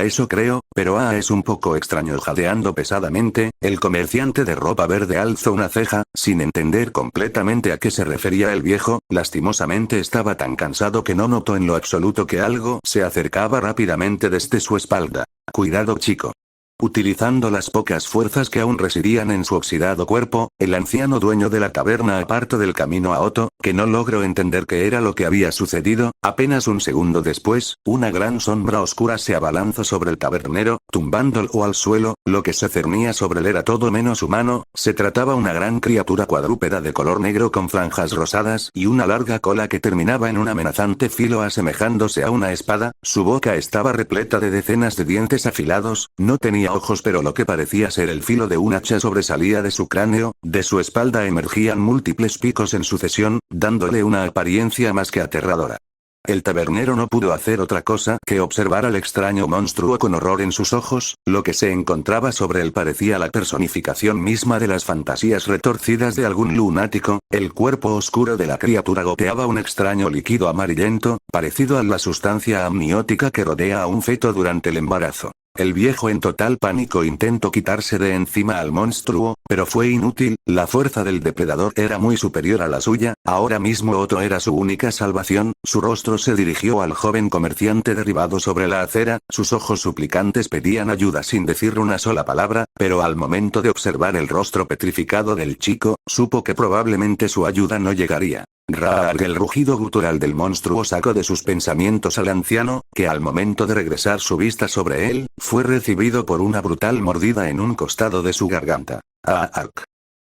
Eso creo, pero es un poco extraño. Jadeando pesadamente, el comerciante de ropa verde alzó una ceja, sin entender completamente a qué se refería el viejo. Lastimosamente estaba tan cansado que no notó en lo absoluto que algo se acercaba rápidamente desde su espalda. Cuidado, chico. Utilizando las pocas fuerzas que aún residían en su oxidado cuerpo, el anciano dueño de la taberna apartó del camino a Otto, que no logró entender qué era lo que había sucedido. Apenas un segundo después, una gran sombra oscura se abalanzó sobre el tabernero, tumbándolo al suelo. Lo que se cernía sobre él era todo menos humano. Se trataba una gran criatura cuadrúpeda de color negro con franjas rosadas y una larga cola que terminaba en un amenazante filo asemejándose a una espada. Su boca estaba repleta de decenas de dientes afilados, no tenía ojos, pero lo que parecía ser el filo de un hacha sobresalía de su cráneo. De su espalda emergían múltiples picos en sucesión, dándole una apariencia más que aterradora. El tabernero no pudo hacer otra cosa que observar al extraño monstruo con horror en sus ojos. Lo que se encontraba sobre él parecía la personificación misma de las fantasías retorcidas de algún lunático. El cuerpo oscuro de la criatura goteaba un extraño líquido amarillento, parecido a la sustancia amniótica que rodea a un feto durante el embarazo. El viejo en total pánico intentó quitarse de encima al monstruo, pero fue inútil. La fuerza del depredador era muy superior a la suya. Ahora mismo Otto era su única salvación. Su rostro se dirigió al joven comerciante derribado sobre la acera, sus ojos suplicantes pedían ayuda sin decir una sola palabra, pero al momento de observar el rostro petrificado del chico, supo que probablemente su ayuda no llegaría. El rugido gutural del monstruo sacó de sus pensamientos al anciano, que al momento de regresar su vista sobre él, fue recibido por una brutal mordida en un costado de su garganta.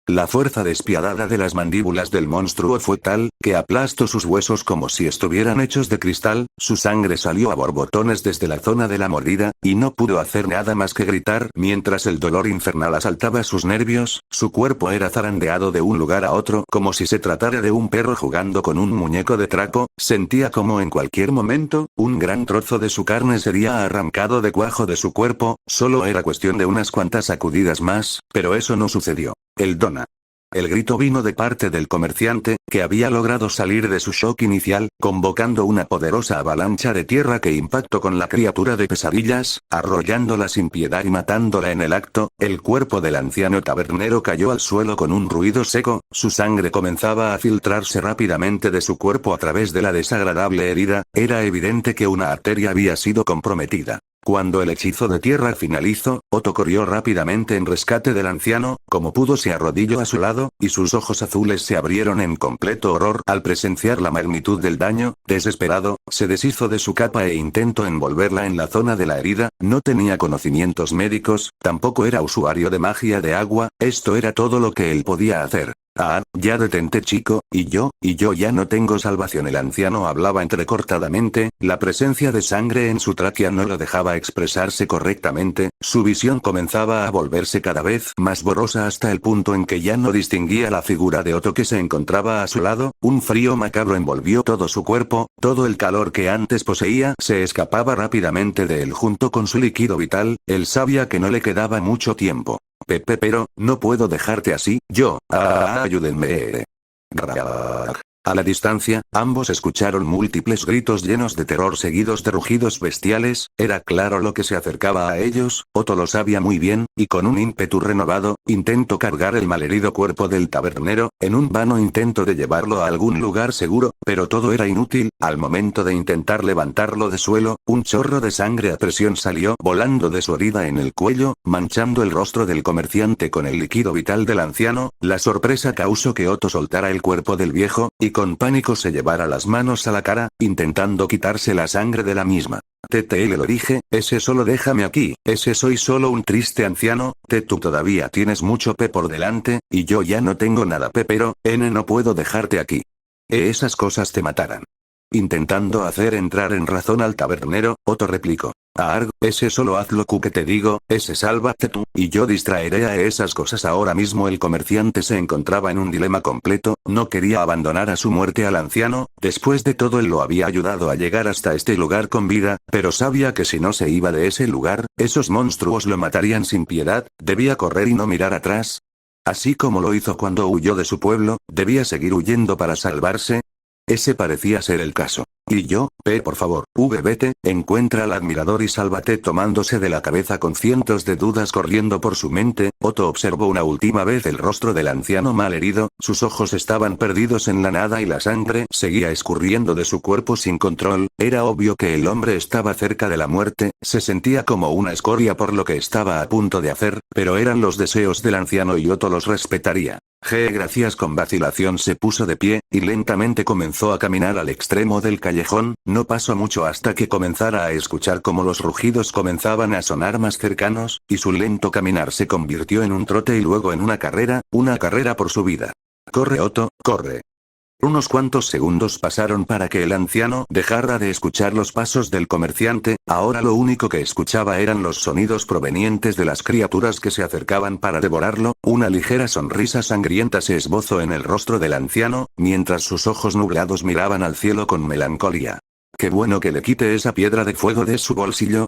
La fuerza despiadada de las mandíbulas del monstruo fue tal, que aplastó sus huesos como si estuvieran hechos de cristal, su sangre salió a borbotones desde la zona de la mordida, y no pudo hacer nada más que gritar mientras el dolor infernal asaltaba sus nervios, su cuerpo era zarandeado de un lugar a otro como si se tratara de un perro jugando con un muñeco de trapo, sentía como en cualquier momento, un gran trozo de su carne sería arrancado de cuajo de su cuerpo, solo era cuestión de unas cuantas sacudidas más, pero eso no sucedió. El Dona. El grito vino de parte del comerciante, que había logrado salir de su shock inicial, convocando una poderosa avalancha de tierra que impactó con la criatura de pesadillas, arrollándola sin piedad y matándola en el acto. El cuerpo del anciano tabernero cayó al suelo con un ruido seco, su sangre comenzaba a filtrarse rápidamente de su cuerpo a través de la desagradable herida, era evidente que una arteria había sido comprometida. Cuando el hechizo de tierra finalizó, Otto corrió rápidamente en rescate del anciano, como pudo se arrodilló a su lado, y sus ojos azules se abrieron en completo horror al presenciar la magnitud del daño. Desesperado, se deshizo de su capa e intentó envolverla en la zona de la herida, no tenía conocimientos médicos, tampoco era usuario de magia de agua, esto era todo lo que él podía hacer. Ah, ya detente chico, y yo ya no tengo salvación. El anciano hablaba entrecortadamente, la presencia de sangre en su tráquea no lo dejaba expresarse correctamente, su visión comenzaba a volverse cada vez más borrosa hasta el punto en que ya no distinguía la figura de Otto que se encontraba a su lado, un frío macabro envolvió todo su cuerpo, todo el calor que antes poseía se escapaba rápidamente de él junto con su líquido vital, él sabía que no le quedaba mucho tiempo. Pero, no puedo dejarte así, ayúdenme. A la distancia, ambos escucharon múltiples gritos llenos de terror seguidos de rugidos bestiales, era claro lo que se acercaba a ellos, Otto lo sabía muy bien, y con un ímpetu renovado, intentó cargar el malherido cuerpo del tabernero, en un vano intento de llevarlo a algún lugar seguro, pero todo era inútil, al momento de intentar levantarlo de suelo, un chorro de sangre a presión salió volando de su herida en el cuello, manchando el rostro del comerciante con el líquido vital del anciano, la sorpresa causó que Otto soltara el cuerpo del viejo, y con pánico se llevara las manos a la cara, intentando quitarse la sangre de la misma. Le lo dije, ese solo déjame aquí, ese soy solo un triste anciano, tú todavía tienes mucho por delante, y yo ya no tengo nada pero, no puedo dejarte aquí. Esas cosas te matarán. Intentando hacer entrar en razón al tabernero, Otto replicó. Ese solo haz lo que te digo, ese sálvate tú, y yo distraeré a esas cosas ahora mismo. El comerciante se encontraba en un dilema completo, no quería abandonar a su muerte al anciano, después de todo él lo había ayudado a llegar hasta este lugar con vida, pero sabía que si no se iba de ese lugar, esos monstruos lo matarían sin piedad, debía correr y no mirar atrás. Así como lo hizo cuando huyó de su pueblo, debía seguir huyendo para salvarse. Ese parecía ser el caso. Y yo, por favor, vete, encuentra al admirador y sálvate. Tomándose de la cabeza con cientos de dudas corriendo por su mente, Otto observó una última vez el rostro del anciano malherido, sus ojos estaban perdidos en la nada y la sangre seguía escurriendo de su cuerpo sin control, era obvio que el hombre estaba cerca de la muerte, se sentía como una escoria por lo que estaba a punto de hacer, pero eran los deseos del anciano y Otto los respetaría. Gracias. Con vacilación se puso de pie, y lentamente comenzó a caminar al extremo del callejón, no pasó mucho hasta que comenzara a escuchar cómo los rugidos comenzaban a sonar más cercanos, y su lento caminar se convirtió en un trote y luego en una carrera por su vida. Corre Otto, corre. Unos cuantos segundos pasaron para que el anciano dejara de escuchar los pasos del comerciante, ahora lo único que escuchaba eran los sonidos provenientes de las criaturas que se acercaban para devorarlo, una ligera sonrisa sangrienta se esbozó en el rostro del anciano, mientras sus ojos nublados miraban al cielo con melancolía. Qué bueno que le quite esa piedra de fuego de su bolsillo.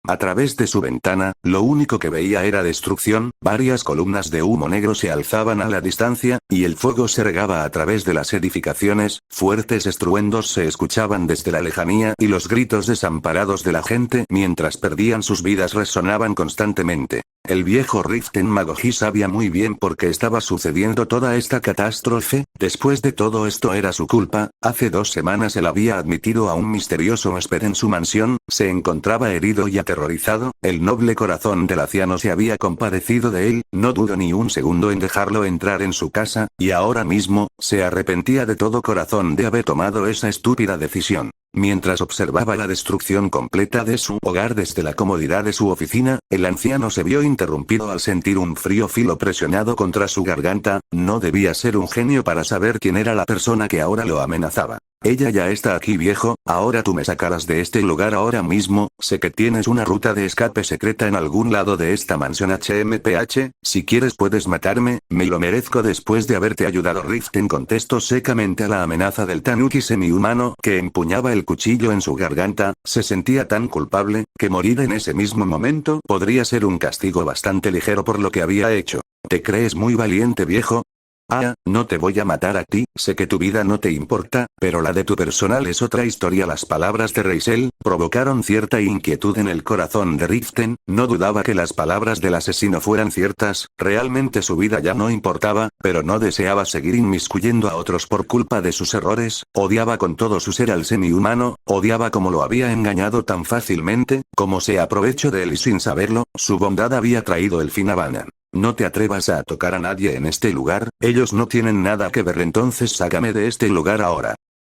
A través de su ventana, lo único que veía era destrucción, varias columnas de humo negro se alzaban a la distancia, y el fuego se regaba a través de las edificaciones, fuertes estruendos se escuchaban desde la lejanía y los gritos desamparados de la gente mientras perdían sus vidas resonaban constantemente. El viejo Riften Magoji sabía muy bien por qué estaba sucediendo toda esta catástrofe, después de todo esto era su culpa, hace 2 semanas él había admitido a un misterioso huésped en su mansión, se encontraba herido y aterrorizado, el noble corazón del anciano se había compadecido de él, no dudó ni un segundo en dejarlo entrar en su casa, y ahora mismo, se arrepentía de todo corazón de haber tomado esa estúpida decisión. Mientras observaba la destrucción completa de su hogar desde la comodidad de su oficina, el anciano se vio interrumpido al sentir un frío filo presionado contra su garganta. No debía ser un genio para saber quién era la persona que ahora lo amenazaba. Ella ya está aquí, viejo, ahora tú me sacarás de este lugar ahora mismo. Sé que tienes una ruta de escape secreta en algún lado de esta mansión HMPH, si quieres puedes matarme, me lo merezco después de haberte ayudado. Riften contestó secamente a la amenaza del tanuki semihumano que empuñaba el cuchillo en su garganta. Se sentía tan culpable, que morir en ese mismo momento podría ser un castigo bastante ligero por lo que había hecho. ¿Te crees muy valiente, viejo? Ah, no te voy a matar a ti, sé que tu vida no te importa, pero la de tu personal es otra historia. Las palabras de Reisel provocaron cierta inquietud en el corazón de Riften. No dudaba que las palabras del asesino fueran ciertas, realmente su vida ya no importaba, pero no deseaba seguir inmiscuyendo a otros por culpa de sus errores. Odiaba con todo su ser al semihumano, odiaba cómo lo había engañado tan fácilmente, cómo se aprovechó de él y sin saberlo, su bondad había traído el fin a Banner. No te atrevas a tocar a nadie en este lugar, ellos no tienen nada que ver, entonces sácame de este lugar ahora.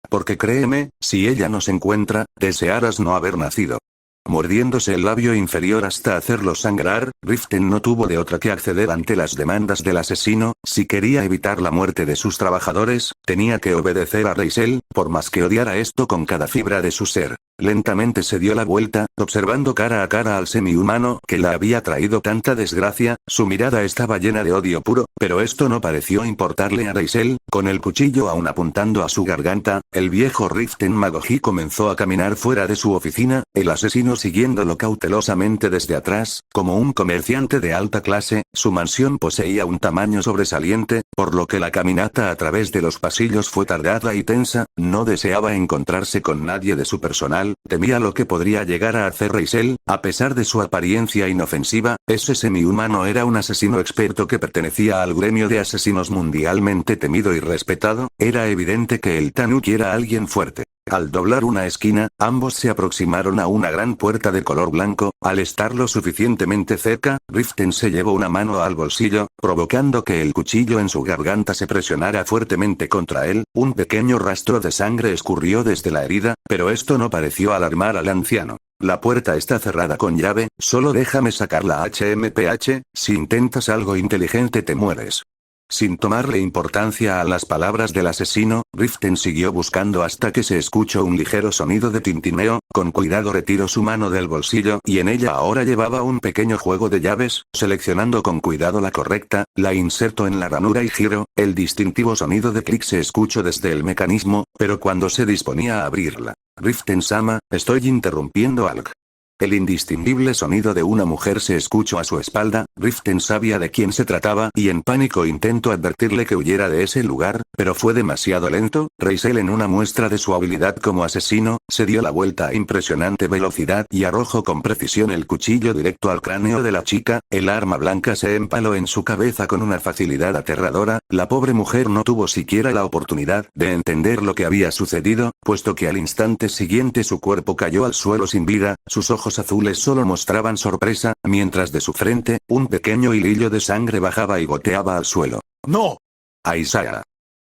Porque créeme, si ella nos encuentra, desearás no haber nacido. Mordiéndose el labio inferior hasta hacerlo sangrar, Riften no tuvo de otra que acceder ante las demandas del asesino. Si quería evitar la muerte de sus trabajadores, tenía que obedecer a Reisel, por más que odiara esto con cada fibra de su ser. Lentamente se dio la vuelta, observando cara a cara al semihumano que la había traído tanta desgracia. Su mirada estaba llena de odio puro, pero esto no pareció importarle a Reisel. Con el cuchillo aún apuntando a su garganta, el viejo Riften Magoji comenzó a caminar fuera de su oficina, el asesino siguiéndolo cautelosamente desde atrás. Como un comerciante de alta clase, su mansión poseía un tamaño sobresaliente, por lo que la caminata a través de los pasillos fue tardada y tensa. No deseaba encontrarse con nadie de su personal, temía lo que podría llegar a hacer Reisel. A pesar de su apariencia inofensiva, ese semihumano era un asesino experto que pertenecía al gremio de asesinos mundialmente temido y respetado. Era evidente que el tanuki era alguien fuerte. Al doblar una esquina, ambos se aproximaron a una gran puerta de color blanco. Al estar lo suficientemente cerca, Riften se llevó una mano al bolsillo, provocando que el cuchillo en su garganta se presionara fuertemente contra él. Un pequeño rastro de sangre escurrió desde la herida, pero esto no pareció alarmar al anciano. La puerta está cerrada con llave, solo déjame sacar la HMPH, si intentas algo inteligente te mueres. Sin tomarle importancia a las palabras del asesino, Riften siguió buscando hasta que se escuchó un ligero sonido de tintineo. Con cuidado retiró su mano del bolsillo y en ella ahora llevaba un pequeño juego de llaves. Seleccionando con cuidado la correcta, la insertó en la ranura y giro. El distintivo sonido de clic se escuchó desde el mecanismo, pero cuando se disponía a abrirla. Riften-sama, estoy interrumpiendo algo. El indistinguible sonido de una mujer se escuchó a su espalda. Riften sabía de quién se trataba y en pánico intentó advertirle que huyera de ese lugar, pero fue demasiado lento. Reisel, en una muestra de su habilidad como asesino, se dio la vuelta a impresionante velocidad y arrojó con precisión el cuchillo directo al cráneo de la chica. El arma blanca se empaló en su cabeza con una facilidad aterradora. La pobre mujer no tuvo siquiera la oportunidad de entender lo que había sucedido, puesto que al instante siguiente su cuerpo cayó al suelo sin vida. Sus ojos azules solo mostraban sorpresa, mientras de su frente, un pequeño hilillo de sangre bajaba y goteaba al suelo. ¡No! ¡Aisaya!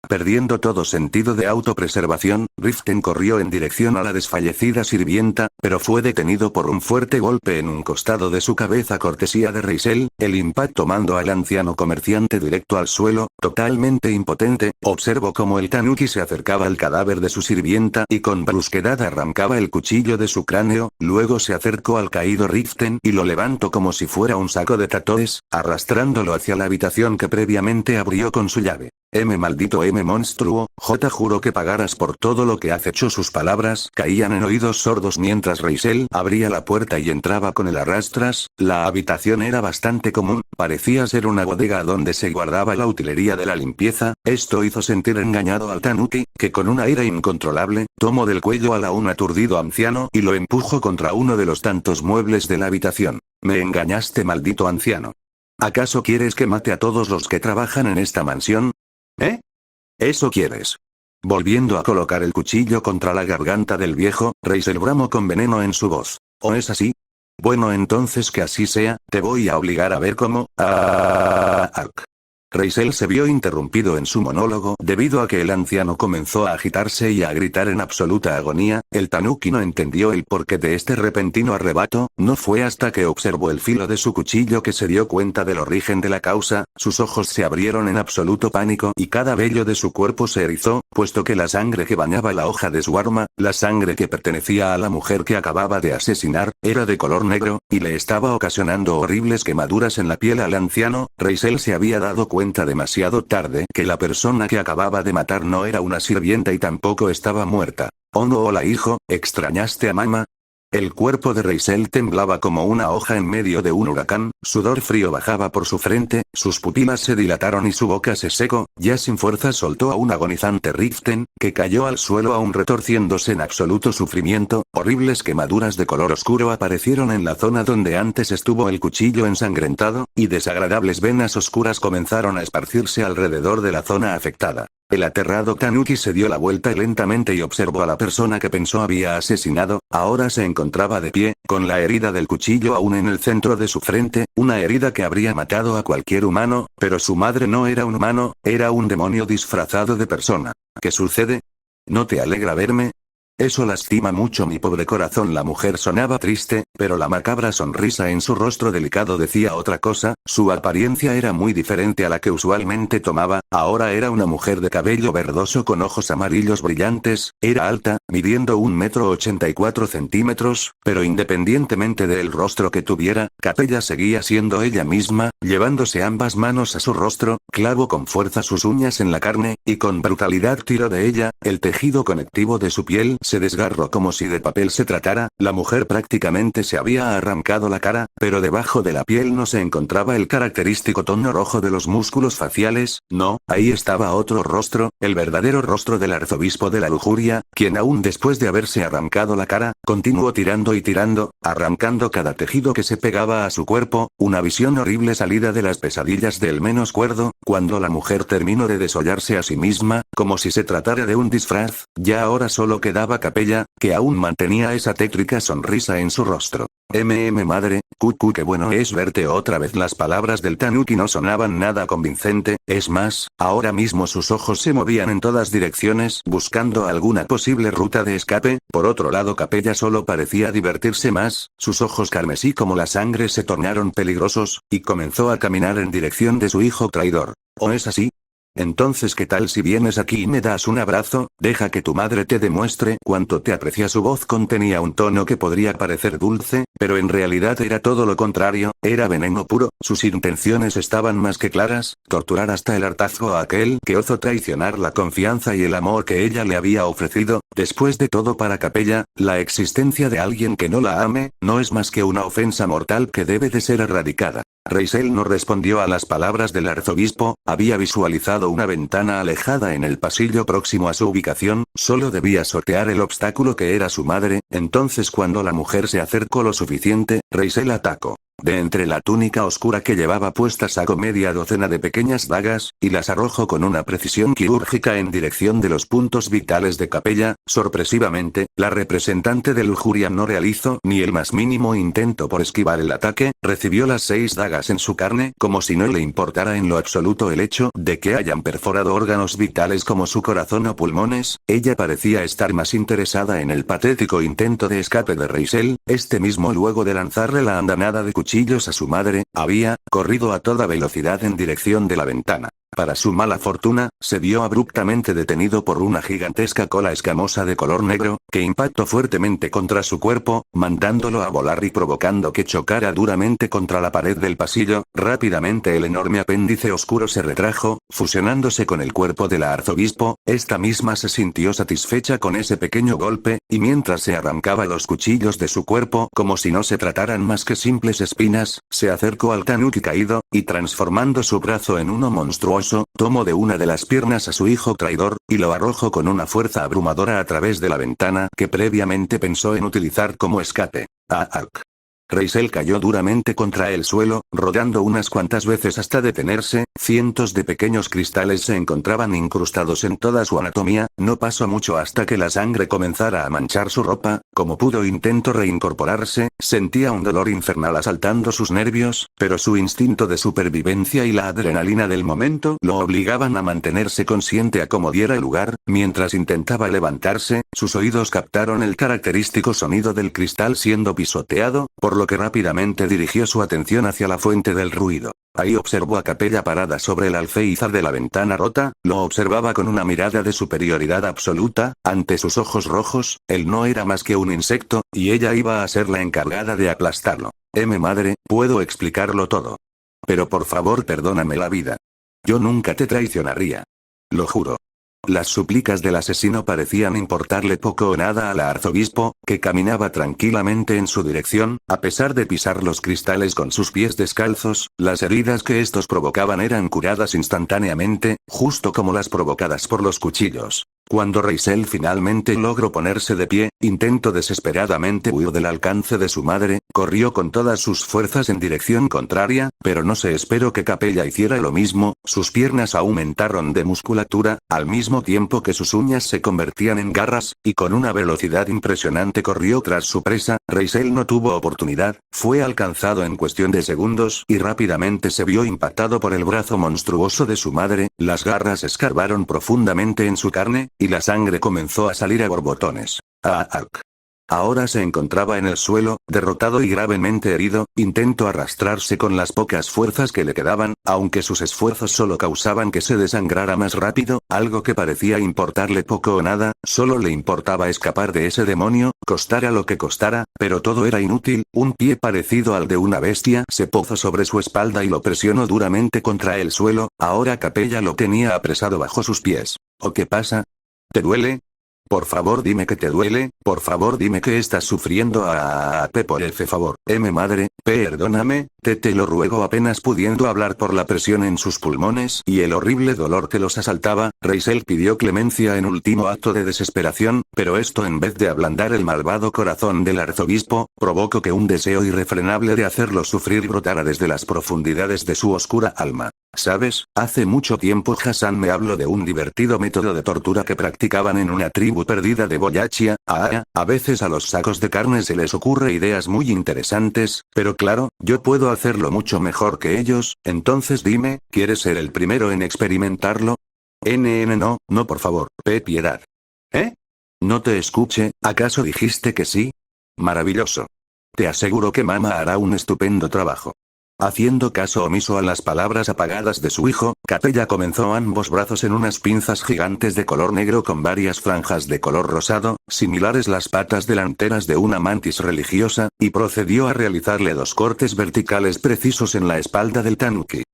Perdiendo todo sentido de autopreservación, Riften corrió en dirección a la desfallecida sirvienta, pero fue detenido por un fuerte golpe en un costado de su cabeza cortesía de Reisel. El impacto mandó al anciano comerciante directo al suelo. Totalmente impotente, observó cómo el tanuki se acercaba al cadáver de su sirvienta y con brusquedad arrancaba el cuchillo de su cráneo. Luego se acercó al caído Riften y lo levantó como si fuera un saco de tatoes, arrastrándolo hacia la habitación que previamente abrió con su llave. Maldito monstruo, juro que pagarás por todo lo que has hecho. Sus palabras caían en oídos sordos mientras Reisel abría la puerta y entraba con el arrastras. La habitación era bastante común, parecía ser una bodega donde se guardaba la utilería de la limpieza. Esto hizo sentir engañado al tanuki, que con una ira incontrolable, tomó del cuello al aún aturdido anciano y lo empujó contra uno de los tantos muebles de la habitación. Me engañaste, maldito anciano. ¿Acaso quieres que mate a todos los que trabajan en esta mansión? ¿Eh? ¿Eso quieres? Volviendo a colocar el cuchillo contra la garganta del viejo, Reisel bramó con veneno en su voz. ¿O es así? Bueno, entonces que así sea, te voy a obligar a ver cómo... Reisel se vio interrumpido en su monólogo debido a que el anciano comenzó a agitarse y a gritar en absoluta agonía. El tanuki no entendió el porqué de este repentino arrebato, no fue hasta que observó el filo de su cuchillo que se dio cuenta del origen de la causa, sus ojos se abrieron en absoluto pánico y cada vello de su cuerpo se erizó, puesto que la sangre que bañaba la hoja de su arma, la sangre que pertenecía a la mujer que acababa de asesinar, era de color negro, y le estaba ocasionando horribles quemaduras en la piel al anciano. Reisel se había dado cuenta demasiado tarde que la persona que acababa de matar no era una sirvienta y tampoco estaba muerta. Oh no, hola hijo, ¿extrañaste a mamá? El cuerpo de Reisel temblaba como una hoja en medio de un huracán, sudor frío bajaba por su frente, sus pupilas se dilataron y su boca se secó, ya sin fuerza soltó a un agonizante Richten, que cayó al suelo aún retorciéndose en absoluto sufrimiento. Horribles quemaduras de color oscuro aparecieron en la zona donde antes estuvo el cuchillo ensangrentado, y desagradables venas oscuras comenzaron a esparcirse alrededor de la zona afectada. El aterrado tanuki se dio la vuelta lentamente y observó a la persona que pensó había asesinado, ahora se encontraba de pie, con la herida del cuchillo aún en el centro de su frente, una herida que habría matado a cualquier humano, pero su madre no era un humano, era un demonio disfrazado de persona. ¿Qué sucede? ¿No te alegra verme? Eso lastima mucho mi pobre corazón. La mujer sonaba triste, pero la macabra sonrisa en su rostro delicado decía otra cosa. Su apariencia era muy diferente a la que usualmente tomaba, ahora era una mujer de cabello verdoso con ojos amarillos brillantes, era alta, midiendo 1,84 m, pero independientemente del rostro que tuviera, Capella seguía siendo ella misma, llevándose ambas manos a su rostro, clavó con fuerza sus uñas en la carne, y con brutalidad tiró de ella, el tejido conectivo de su piel se desgarró como si de papel se tratara, la mujer prácticamente se había arrancado la cara, pero debajo de la piel no se encontraba el característico tono rojo de los músculos faciales, no, ahí estaba otro rostro, el verdadero rostro del arzobispo de la lujuria, quien aún después de haberse arrancado la cara, continuó tirando y tirando, arrancando cada tejido que se pegaba a su cuerpo, una visión horrible salida de las pesadillas del menos cuerdo. Cuando la mujer terminó de desollarse a sí misma, como si se tratara de un disfraz, ya ahora solo quedaba Capella, que aún mantenía esa tétrica sonrisa en su rostro. Madre, cucu, qué bueno es verte otra vez. Las palabras del tanuki no sonaban nada convincente, es más, ahora mismo sus ojos se movían en todas direcciones buscando alguna posible ruta de escape. Por otro lado, Capella solo parecía divertirse más, sus ojos carmesí como la sangre se tornaron peligrosos, y comenzó a caminar en dirección de su hijo traidor. ¿O es así? Entonces, ¿qué tal si vienes aquí y me das un abrazo? Deja que tu madre te demuestre cuánto te aprecia. Su voz contenía un tono que podría parecer dulce, pero en realidad era todo lo contrario, era veneno puro. Sus intenciones estaban más que claras, torturar hasta el hartazgo a aquel que osó traicionar la confianza y el amor que ella le había ofrecido. Después de todo, para Capella, la existencia de alguien que no la ame, no es más que una ofensa mortal que debe de ser erradicada. Reisel no respondió a las palabras del arzobispo, había visualizado una ventana alejada en el pasillo próximo a su ubicación, solo debía sortear el obstáculo que era su madre. Entonces, cuando la mujer se acercó lo suficiente, Reisel atacó. De entre la túnica oscura que llevaba puesta sacó media docena de pequeñas dagas, y las arrojó con una precisión quirúrgica en dirección de los puntos vitales de Capella. Sorpresivamente, la representante de lujuria no realizó ni el más mínimo intento por esquivar el ataque, recibió las 6 dagas en su carne como si no le importara en lo absoluto el hecho de que hayan perforado órganos vitales como su corazón o pulmones. Ella parecía estar más interesada en el patético intento de escape de Reisel, mismo luego de lanzarle la andanada de cuchillos a su madre, había corrido a toda velocidad en dirección de la ventana. Para su mala fortuna, se vio abruptamente detenido por una gigantesca cola escamosa de color negro, que impactó fuertemente contra su cuerpo, mandándolo a volar y provocando que chocara duramente contra la pared del pasillo. Rápidamente el enorme apéndice oscuro se retrajo, fusionándose con el cuerpo del arzobispo. Esta misma se sintió satisfecha con ese pequeño golpe, y mientras se arrancaba los cuchillos de su cuerpo como si no se trataran más que simples espinas, se acercó al tanuki caído, y transformando su brazo en uno monstruoso, tomó de una de las piernas a su hijo traidor, y lo arrojó con una fuerza abrumadora a través de la ventana que previamente pensó en utilizar como escape. Reisel cayó duramente contra el suelo, rodando unas cuantas veces hasta detenerse. Cientos de pequeños cristales se encontraban incrustados en toda su anatomía. No pasó mucho hasta que la sangre comenzara a manchar su ropa, Como pudo intentó reincorporarse, sentía un dolor infernal asaltando sus nervios, pero su instinto de supervivencia y la adrenalina del momento lo obligaban a mantenerse consciente a como diera lugar. Mientras intentaba levantarse, sus oídos captaron el característico sonido del cristal siendo pisoteado, por lo que rápidamente dirigió su atención hacia la fuente del ruido. Ahí observó a Capella parada sobre el alféizar de la ventana rota, lo observaba con una mirada de superioridad absoluta. Ante sus ojos rojos, él no era más que un insecto, y ella iba a ser la encargada de aplastarlo. Madre, puedo explicarlo todo. Pero por favor perdóname la vida. Yo nunca te traicionaría. Lo juro. Las súplicas del asesino parecían importarle poco o nada al arzobispo, que caminaba tranquilamente en su dirección, a pesar de pisar los cristales con sus pies descalzos. Las heridas que estos provocaban eran curadas instantáneamente, justo como las provocadas por los cuchillos. Cuando Reisel finalmente logró ponerse de pie, intentó desesperadamente huir del alcance de su madre, corrió con todas sus fuerzas en dirección contraria, pero no se esperó que Capella hiciera lo mismo. Sus piernas aumentaron de musculatura, al mismo tiempo que sus uñas se convertían en garras, y con una velocidad impresionante corrió tras su presa. Reisel no tuvo oportunidad, fue alcanzado en cuestión de segundos y rápidamente se vio impactado por el brazo monstruoso de su madre. Las garras escarbaron profundamente en su carne, y la sangre comenzó a salir a borbotones. Ahora se encontraba en el suelo, derrotado y gravemente herido. Intentó arrastrarse con las pocas fuerzas que le quedaban, aunque sus esfuerzos solo causaban que se desangrara más rápido, algo que parecía importarle poco o nada. Solo le importaba escapar de ese demonio, costara lo que costara, pero todo era inútil. Un pie parecido al de una bestia se posó sobre su espalda y lo presionó duramente contra el suelo. Ahora Capella lo tenía apresado bajo sus pies. ¿O qué pasa? ¿Te duele? Por favor dime que te duele, por favor dime que estás sufriendo. Por favor. Madre, perdóname, te lo ruego. Apenas pudiendo hablar por la presión en sus pulmones y el horrible dolor que los asaltaba, Reisel pidió clemencia en último acto de desesperación, pero esto en vez de ablandar el malvado corazón del arzobispo, provocó que un deseo irrefrenable de hacerlo sufrir brotara desde las profundidades de su oscura alma. ¿Sabes? Hace mucho tiempo Hassan me habló de un divertido método de tortura que practicaban en una tribu perdida de Boyachia. A veces a los sacos de carne se les ocurre ideas muy interesantes, pero claro, yo puedo hacerlo mucho mejor que ellos. Entonces dime, ¿quieres ser el primero en experimentarlo? No, por favor, piedad. No te escuché, ¿acaso dijiste que sí? Maravilloso. Te aseguro que mamá hará un estupendo trabajo. Haciendo caso omiso a las palabras apagadas de su hijo, Capella comenzó ambos brazos en unas pinzas gigantes de color negro con varias franjas de color rosado, similares las patas delanteras de una mantis religiosa, y procedió a realizarle 2 cortes verticales precisos en la espalda del tanuki.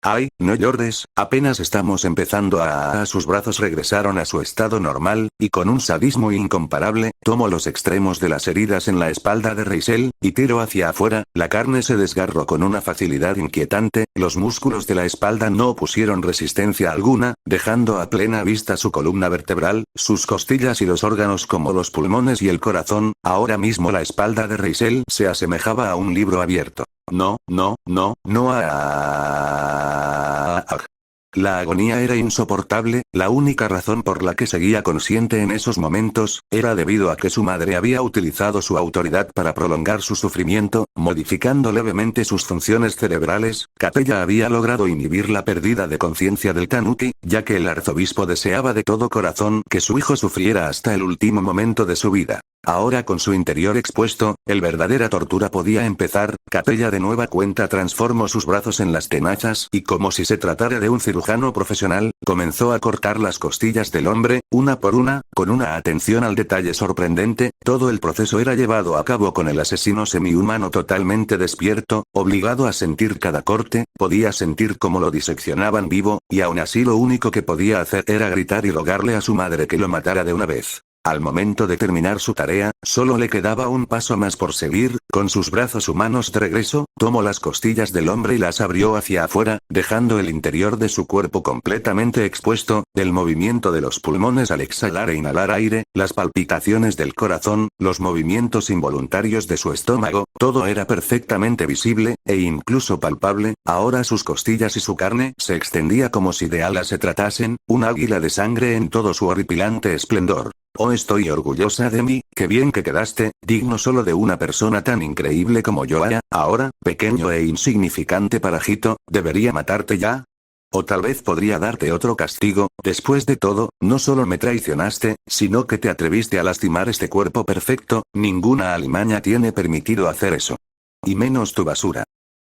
Ay, no llores, apenas estamos empezando sus brazos regresaron a su estado normal, y con un sadismo incomparable, tomó los extremos de las heridas en la espalda de Reisel, y tiró hacia afuera. La carne se desgarró con una facilidad inquietante, los músculos de la espalda no opusieron resistencia alguna, dejando a plena vista su columna vertebral, sus costillas y los órganos como los pulmones y el corazón. Ahora mismo la espalda de Reisel se asemejaba a un libro abierto. No. La agonía era insoportable. La única razón por la que seguía consciente en esos momentos, era debido a que su madre había utilizado su autoridad para prolongar su sufrimiento, modificando levemente sus funciones cerebrales. Capella había logrado inhibir la pérdida de conciencia del tanuki, ya que el arzobispo deseaba de todo corazón que su hijo sufriera hasta el último momento de su vida. Ahora con su interior expuesto, el verdadera tortura podía empezar. Capella de nueva cuenta transformó sus brazos en las tenazas y como si se tratara de un cirujano profesional, comenzó a cortar las costillas del hombre, una por una, con una atención al detalle sorprendente. Todo el proceso era llevado a cabo con el asesino semihumano totalmente despierto, obligado a sentir cada corte, podía sentir cómo lo diseccionaban vivo, y aún así lo único que podía hacer era gritar y rogarle a su madre que lo matara de una vez. Al momento de terminar su tarea, solo le quedaba un paso más por seguir. Con sus brazos humanos de regreso, tomó las costillas del hombre y las abrió hacia afuera, dejando el interior de su cuerpo completamente expuesto. El movimiento de los pulmones al exhalar e inhalar aire, las palpitaciones del corazón, los movimientos involuntarios de su estómago, todo era perfectamente visible, e incluso palpable. Ahora sus costillas y su carne se extendía como si de alas se tratasen, un águila de sangre en todo su horripilante esplendor. Oh, estoy orgullosa de mí, qué bien que quedaste, digno solo de una persona tan increíble como yo. Ahora, pequeño e insignificante parajito, ¿debería matarte ya? O tal vez podría darte otro castigo. Después de todo, no solo me traicionaste, sino que te atreviste a lastimar este cuerpo perfecto, ninguna alimaña tiene permitido hacer eso. Y menos tu basura.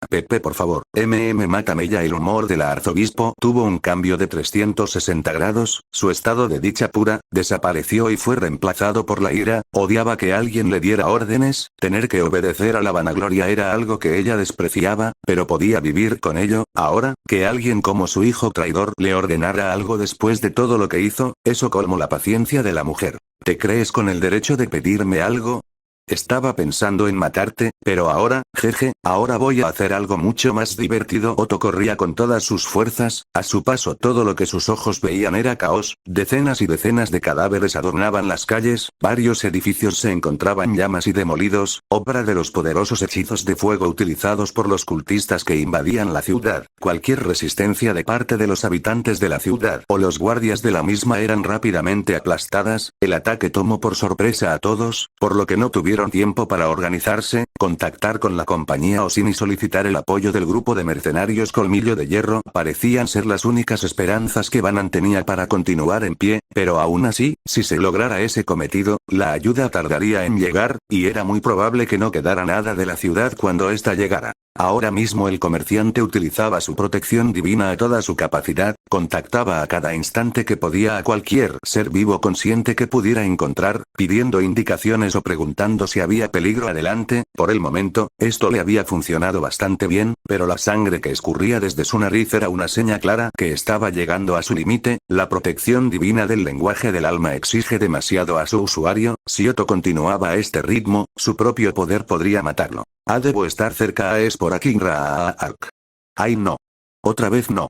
Pepe, por favor, mátame ya. El humor del arzobispo tuvo un cambio de 360 grados, su estado de dicha pura, desapareció y fue reemplazado por la ira, odiaba que alguien le diera órdenes, tener que obedecer a la vanagloria era algo que ella despreciaba, pero podía vivir con ello. Ahora, que alguien como su hijo traidor le ordenara algo después de todo lo que hizo, eso colmó la paciencia de la mujer. ¿Te crees con el derecho de pedirme algo? Estaba pensando en matarte, pero ahora, jeje, ahora voy a hacer algo mucho más divertido. Otto corría con todas sus fuerzas, a su paso todo lo que sus ojos veían era caos, decenas y decenas de cadáveres adornaban las calles, varios edificios se encontraban en llamas y demolidos, obra de los poderosos hechizos de fuego utilizados por los cultistas que invadían la ciudad. Cualquier resistencia de parte de los habitantes de la ciudad o los guardias de la misma eran rápidamente aplastadas, el ataque tomó por sorpresa a todos, por lo que no tuvieron tiempo para organizarse, contactar con la compañía Osin y solicitar el apoyo del grupo de mercenarios Colmillo de Hierro. Parecían ser las únicas esperanzas que Banan tenía para continuar en pie, pero aún así, si se lograra ese cometido, la ayuda tardaría en llegar, y era muy probable que no quedara nada de la ciudad cuando ésta llegara. Ahora mismo el comerciante utilizaba su protección divina a toda su capacidad, contactaba a cada instante que podía a cualquier ser vivo consciente que pudiera encontrar, pidiendo indicaciones o preguntando si había peligro adelante. Por el momento, esto le había funcionado bastante bien, pero la sangre que escurría desde su nariz era una seña clara que estaba llegando a su límite. La protección divina del lenguaje del alma exige demasiado a su usuario, si Otto continuaba a este ritmo, su propio poder podría matarlo. Debo estar cerca. Es por aquí. Raak. Ay, no. Otra vez no.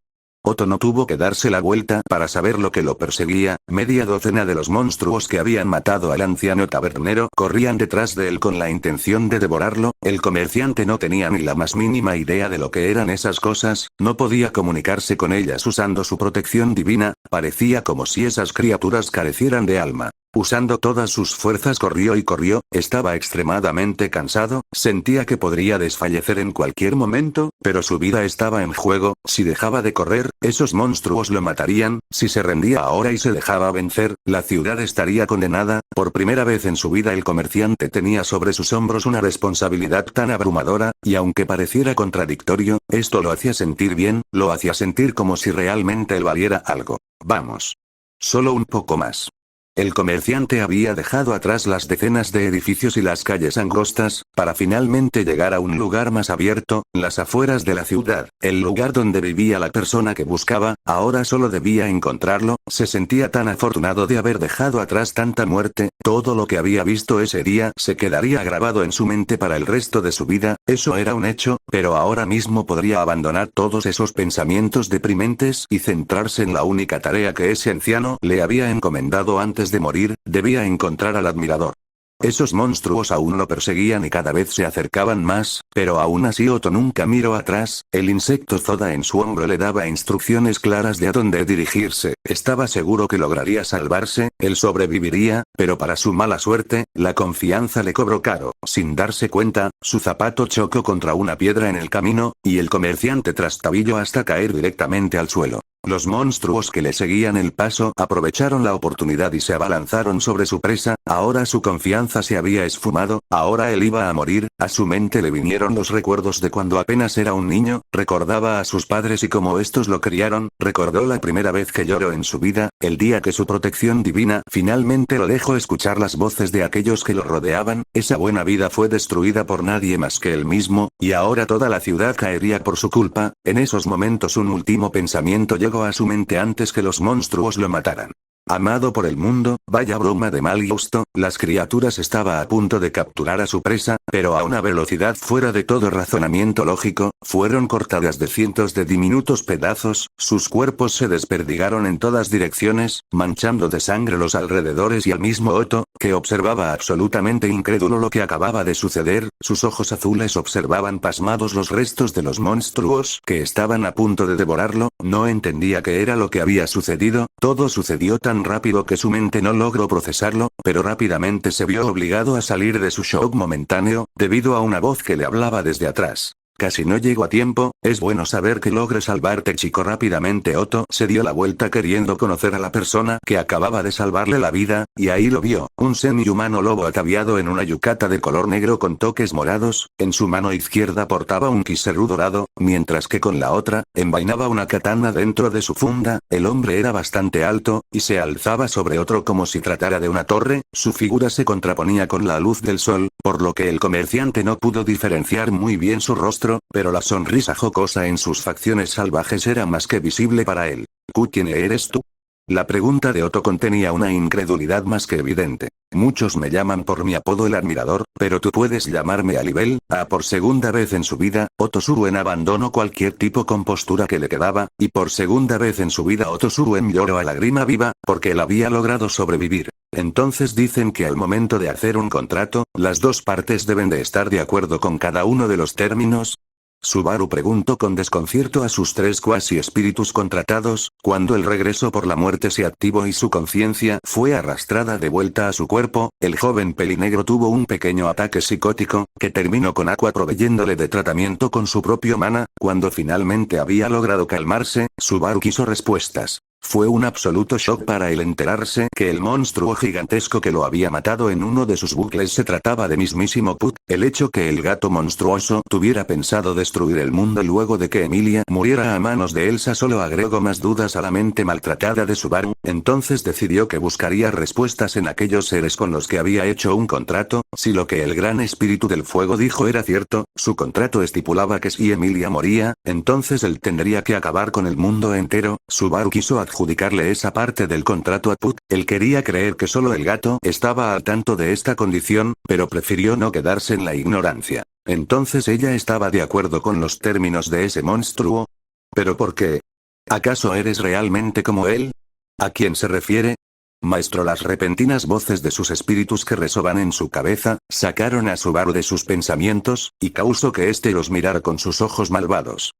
Otto no tuvo que darse la vuelta para saber lo que lo perseguía. Media docena de los monstruos que habían matado al anciano tabernero corrían detrás de él con la intención de devorarlo. El comerciante no tenía ni la más mínima idea de lo que eran esas cosas, no podía comunicarse con ellas usando su protección divina, parecía como si esas criaturas carecieran de alma. Usando todas sus fuerzas corrió y corrió, estaba extremadamente cansado, sentía que podría desfallecer en cualquier momento, pero su vida estaba en juego. Si dejaba de correr, esos monstruos lo matarían. Si se rendía ahora y se dejaba vencer, la ciudad estaría condenada. Por primera vez en su vida el comerciante tenía sobre sus hombros una responsabilidad tan abrumadora, y aunque pareciera contradictorio, esto lo hacía sentir bien, lo hacía sentir como si realmente él valiera algo. Vamos. Solo un poco más. El comerciante había dejado atrás las decenas de edificios y las calles angostas, para finalmente llegar a un lugar más abierto, las afueras de la ciudad, el lugar donde vivía la persona que buscaba. Ahora solo debía encontrarlo. Se sentía tan afortunado de haber dejado atrás tanta muerte. Todo lo que había visto ese día se quedaría grabado en su mente para el resto de su vida, eso era un hecho, pero ahora mismo podría abandonar todos esos pensamientos deprimentes y centrarse en la única tarea que ese anciano le había encomendado antes de morir. Debía encontrar al admirador. Esos monstruos aún lo perseguían y cada vez se acercaban más, pero aún así Otto nunca miró atrás. El insecto Zoda en su hombro le daba instrucciones claras de a dónde dirigirse. Estaba seguro que lograría salvarse, él sobreviviría, pero para su mala suerte, la confianza le cobró caro. Sin darse cuenta, su zapato chocó contra una piedra en el camino, y el comerciante trastabilló hasta caer directamente al suelo. Los monstruos que le seguían el paso aprovecharon la oportunidad y se abalanzaron sobre su presa. Ahora su confianza se había esfumado, ahora él iba a morir. A su mente le vinieron los recuerdos de cuando apenas era un niño, recordaba a sus padres y cómo estos lo criaron, recordó la primera vez que lloró en su vida, el día que su protección divina finalmente lo dejó escuchar las voces de aquellos que lo rodeaban. Esa buena vida fue destruida por nadie más que él mismo, y ahora toda la ciudad caería por su culpa. En esos momentos un último pensamiento llegó a su mente antes que los monstruos lo mataran. Amado por el mundo, vaya broma de mal gusto, las criaturas estaba a punto de capturar a su presa, pero a una velocidad fuera de todo razonamiento lógico, fueron cortadas de cientos de diminutos pedazos, sus cuerpos se desperdigaron en todas direcciones, manchando de sangre los alrededores y al mismo Otto, que observaba absolutamente incrédulo lo que acababa de suceder, sus ojos azules observaban pasmados los restos de los monstruos que estaban a punto de devorarlo, no entendía qué era lo que había sucedido, todo sucedió tan rápido que su mente no logró procesarlo, pero rápidamente se vio obligado a salir de su shock momentáneo, debido a una voz que le hablaba desde atrás. Casi no llego a tiempo, es bueno saber que logre salvarte, chico. Rápidamente Otto se dio la vuelta queriendo conocer a la persona que acababa de salvarle la vida, y ahí lo vio, un semi-humano lobo ataviado en una yucata de color negro con toques morados, en su mano izquierda portaba un kiseru dorado, mientras que con la otra, envainaba una katana dentro de su funda. El hombre era bastante alto, y se alzaba sobre otro como si tratara de una torre, su figura se contraponía con la luz del sol, por lo que el comerciante no pudo diferenciar muy bien su rostro, pero la sonrisa jocosa en sus facciones salvajes era más que visible para él. ¿Quién eres tú? La pregunta de Otto contenía una incredulidad más que evidente. Muchos me llaman por mi apodo el Admirador, pero tú puedes llamarme Alibel. Por segunda vez en su vida, Otto Suruen abandonó cualquier tipo de compostura que le quedaba, y por segunda vez en su vida Otto Suruen lloró a lágrima viva, porque él había logrado sobrevivir. Entonces dicen que al momento de hacer un contrato, las dos partes deben de estar de acuerdo con cada uno de los términos. Subaru preguntó con desconcierto a sus tres cuasi espíritus contratados, cuando el regreso por la muerte se activó y su conciencia fue arrastrada de vuelta a su cuerpo, el joven pelinegro tuvo un pequeño ataque psicótico, que terminó con Aqua proveyéndole de tratamiento con su propio mana. Cuando finalmente había logrado calmarse, Subaru quiso respuestas. Fue un absoluto shock para él enterarse que el monstruo gigantesco que lo había matado en uno de sus bucles se trataba de mismísimo Put. El hecho que el gato monstruoso tuviera pensado destruir el mundo luego de que Emilia muriera a manos de Elsa solo agregó más dudas a la mente maltratada de Subaru. Entonces decidió que buscaría respuestas en aquellos seres con los que había hecho un contrato. Si lo que el gran espíritu del fuego dijo era cierto, su contrato estipulaba que si Emilia moría, entonces él tendría que acabar con el mundo entero. Subaru quiso adjudicarle esa parte del contrato a Put. Él quería creer que solo el gato estaba al tanto de esta condición, pero prefirió no quedarse en la ignorancia. Entonces ella estaba de acuerdo con los términos de ese monstruo. ¿Pero por qué? ¿Acaso eres realmente como él? ¿A quién se refiere? Maestro, las repentinas voces de sus espíritus que resoban en su cabeza, sacaron a Subaru de sus pensamientos, y causó que éste los mirara con sus ojos malvados.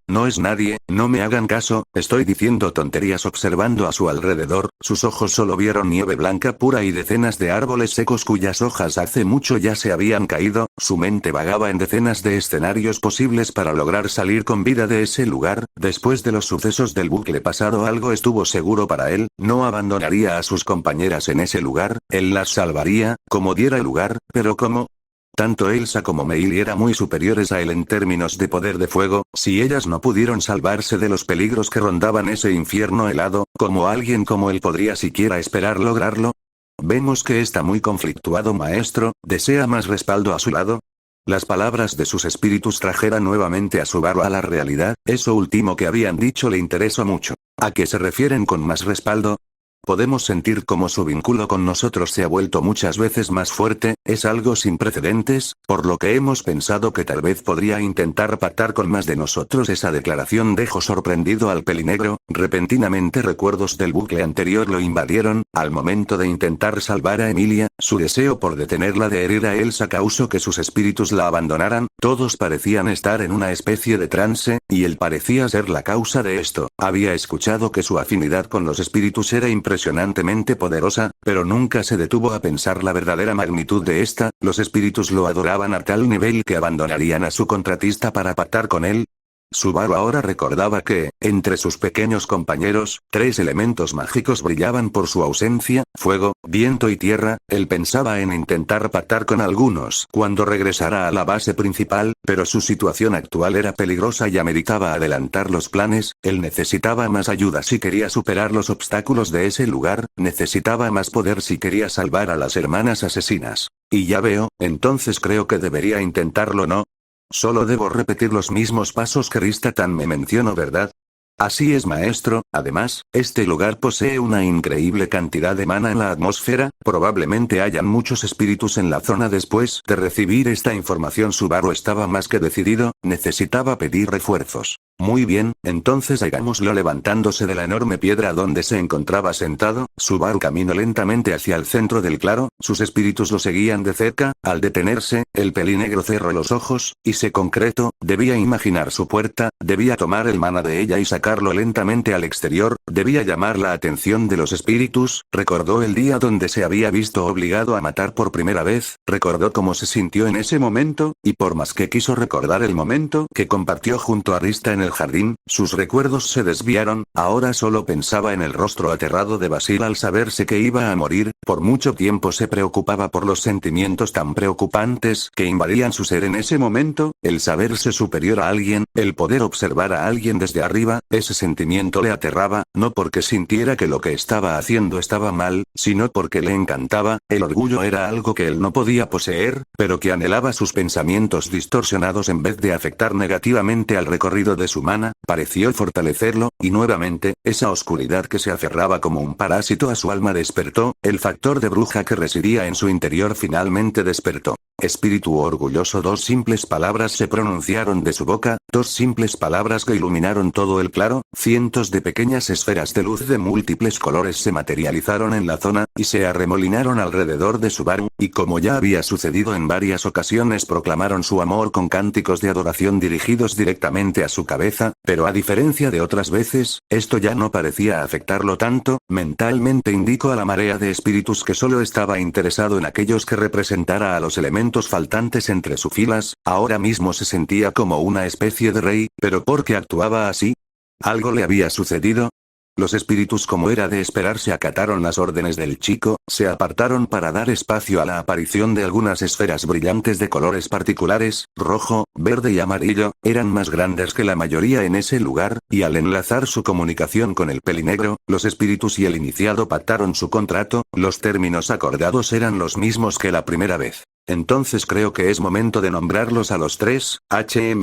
No es nadie, no me hagan caso, estoy diciendo tonterías. Observando a su alrededor, sus ojos solo vieron nieve blanca pura y decenas de árboles secos cuyas hojas hace mucho ya se habían caído, su mente vagaba en decenas de escenarios posibles para lograr salir con vida de ese lugar. Después de los sucesos del bucle pasado algo estuvo seguro para él, no abandonaría a sus compañeras en ese lugar, él las salvaría, como diera lugar, pero ¿cómo? Tanto Elsa como Meili eran muy superiores a él en términos de poder de fuego, si ellas no pudieron salvarse de los peligros que rondaban ese infierno helado, ¿cómo alguien como él podría siquiera esperar lograrlo? Vemos que está muy conflictuado, maestro, ¿desea más respaldo a su lado? Las palabras de sus espíritus trajeron nuevamente a Subaru a la realidad, eso último que habían dicho le interesó mucho. ¿A qué se refieren con más respaldo? Podemos sentir cómo su vínculo con nosotros se ha vuelto muchas veces más fuerte, es algo sin precedentes, por lo que hemos pensado que tal vez podría intentar pactar con más de nosotros. Esa declaración dejó sorprendido al pelinegro, repentinamente recuerdos del bucle anterior lo invadieron, al momento de intentar salvar a Emilia, su deseo por detenerla de herir a Elsa causó que sus espíritus la abandonaran, todos parecían estar en una especie de trance, y él parecía ser la causa de esto. Había escuchado que su afinidad con los espíritus era impresionantemente poderosa, pero nunca se detuvo a pensar la verdadera magnitud de esta. Los espíritus lo adoraban a tal nivel que abandonarían a su contratista para pactar con él. Subaru ahora recordaba que, entre sus pequeños compañeros, tres elementos mágicos brillaban por su ausencia, fuego, viento y tierra. Él pensaba en intentar pactar con algunos cuando regresara a la base principal, pero su situación actual era peligrosa y ameritaba adelantar los planes. Él necesitaba más ayuda si quería superar los obstáculos de ese lugar, necesitaba más poder si quería salvar a las hermanas asesinas. Y ya veo, entonces creo que debería intentarlo, ¿no? Solo debo repetir los mismos pasos que Rista-tan me mencionó, ¿verdad? Así es, maestro. Además, este lugar posee una increíble cantidad de mana en la atmósfera, probablemente hayan muchos espíritus en la zona. Después de recibir esta información, Subaru estaba más que decidido, necesitaba pedir refuerzos. Muy bien, entonces hagámoslo. Levantándose de la enorme piedra donde se encontraba sentado, Subaru caminó lentamente hacia el centro del claro, sus espíritus lo seguían de cerca. Al detenerse, el pelinegro cerró los ojos, y se concretó, debía imaginar su puerta, debía tomar el mana de ella y sacarlo lentamente al exterior, debía llamar la atención de los espíritus. Recordó el día donde se había visto obligado a matar por primera vez, recordó cómo se sintió en ese momento, y por más que quiso recordar el momento que compartió junto a Rista en el jardín, sus recuerdos se desviaron. Ahora solo pensaba en el rostro aterrado de Basil al saberse que iba a morir. Por mucho tiempo se preocupaba por los sentimientos tan preocupantes que invadían su ser en ese momento, el saberse superior a alguien, el poder observar a alguien desde arriba. Ese sentimiento le aterraba, no porque sintiera que lo que estaba haciendo estaba mal, sino porque le encantaba. El orgullo era algo que él no podía poseer, pero que anhelaba. Sus pensamientos distorsionados, en vez de afectar negativamente al recorrido de su mana, pareció fortalecerlo, y nuevamente, esa oscuridad que se aferraba como un parásito a su alma despertó. El factor de bruja que residía en su interior finalmente despertó. Espíritu orgulloso. Dos simples palabras se pronunciaron de su boca, dos simples palabras que iluminaron todo el claro. Cientos de pequeñas esferas de luz de múltiples colores se materializaron en la zona, y se arremolinaron alrededor de Subaru, y como ya había sucedido en varias ocasiones, proclamaron su amor con cánticos de adoración dirigidos directamente a su cabeza, pero a diferencia de otras veces, esto ya no parecía afectarlo tanto. Mentalmente indicó a la marea de espíritus que solo estaba interesado en aquellos que representara a los elementos faltantes entre sus filas. Ahora mismo se sentía como una especie de rey, pero ¿por qué actuaba así? ¿Algo le había sucedido? Los espíritus, como era de esperarse, acataron las órdenes del chico, se apartaron para dar espacio a la aparición de algunas esferas brillantes de colores particulares, rojo, verde y amarillo. Eran más grandes que la mayoría en ese lugar, y al enlazar su comunicación con el pelinegro, los espíritus y el iniciado pactaron su contrato. Los términos acordados eran los mismos que la primera vez. Entonces creo que es momento de nombrarlos a los tres. Hace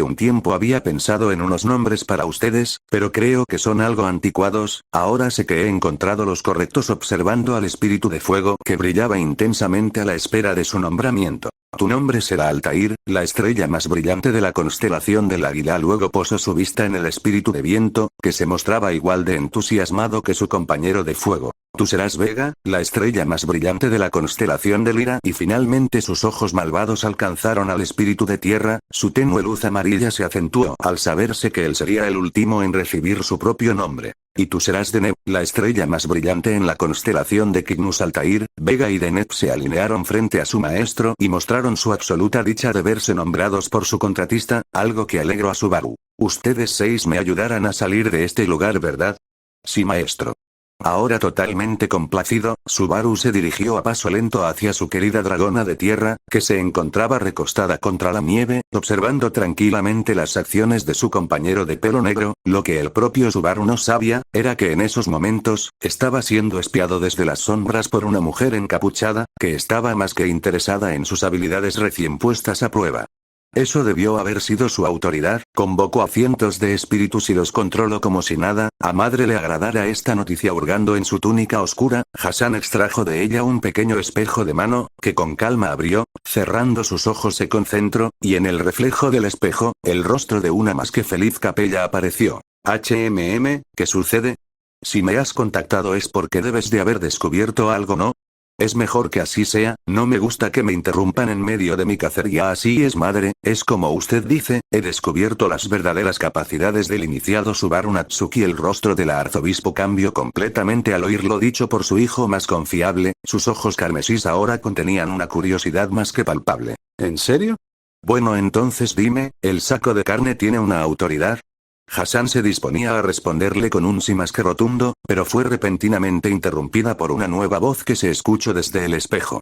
un tiempo había pensado en unos nombres para ustedes, pero creo que son algo anticuados. Ahora sé que he encontrado los correctos observando al espíritu de fuego que brillaba intensamente a la espera de su nombramiento. Tu nombre será Altair, la estrella más brillante de la constelación del águila. Luego posó su vista en el espíritu de viento, que se mostraba igual de entusiasmado que su compañero de fuego. Tú serás Vega, la estrella más brillante de la constelación de Lira. Y finalmente sus ojos malvados alcanzaron al espíritu de tierra. Su tenue luz amarilla se acentuó al saberse que él sería el último en recibir su propio nombre. Y tú serás Deneb, la estrella más brillante en la constelación de Cygnus. Altair, Vega y Deneb se alinearon frente a su maestro y mostraron su absoluta dicha de verse nombrados por su contratista, algo que alegró a Subaru. Ustedes seis me ayudarán a salir de este lugar, ¿verdad? Sí, maestro. Ahora totalmente complacido, Subaru se dirigió a paso lento hacia su querida dragona de tierra, que se encontraba recostada contra la nieve, observando tranquilamente las acciones de su compañero de pelo negro. Lo que el propio Subaru no sabía, era que en esos momentos, estaba siendo espiado desde las sombras por una mujer encapuchada, que estaba más que interesada en sus habilidades recién puestas a prueba. Eso debió haber sido su autoridad. Convocó a cientos de espíritus y los controló como si nada. A madre le agradara esta noticia. Hurgando en su túnica oscura, Hassan extrajo de ella un pequeño espejo de mano, que con calma abrió, cerrando sus ojos se concentró, y en el reflejo del espejo, el rostro de una más que feliz capella apareció. ¿Qué sucede? Si me has contactado es porque debes de haber descubierto algo, ¿no? Es mejor que así sea. No me gusta que me interrumpan en medio de mi cacería. Así es, madre, es como usted dice, he descubierto las verdaderas capacidades del iniciado Subaru Natsuki. El rostro del arzobispo cambió completamente al oír lo dicho por su hijo más confiable. Sus ojos carmesís ahora contenían una curiosidad más que palpable. ¿En serio? Bueno, entonces dime, ¿el saco de carne tiene una autoridad? Hassan se disponía a responderle con un sí más que rotundo, pero fue repentinamente interrumpida por una nueva voz que se escuchó desde el espejo.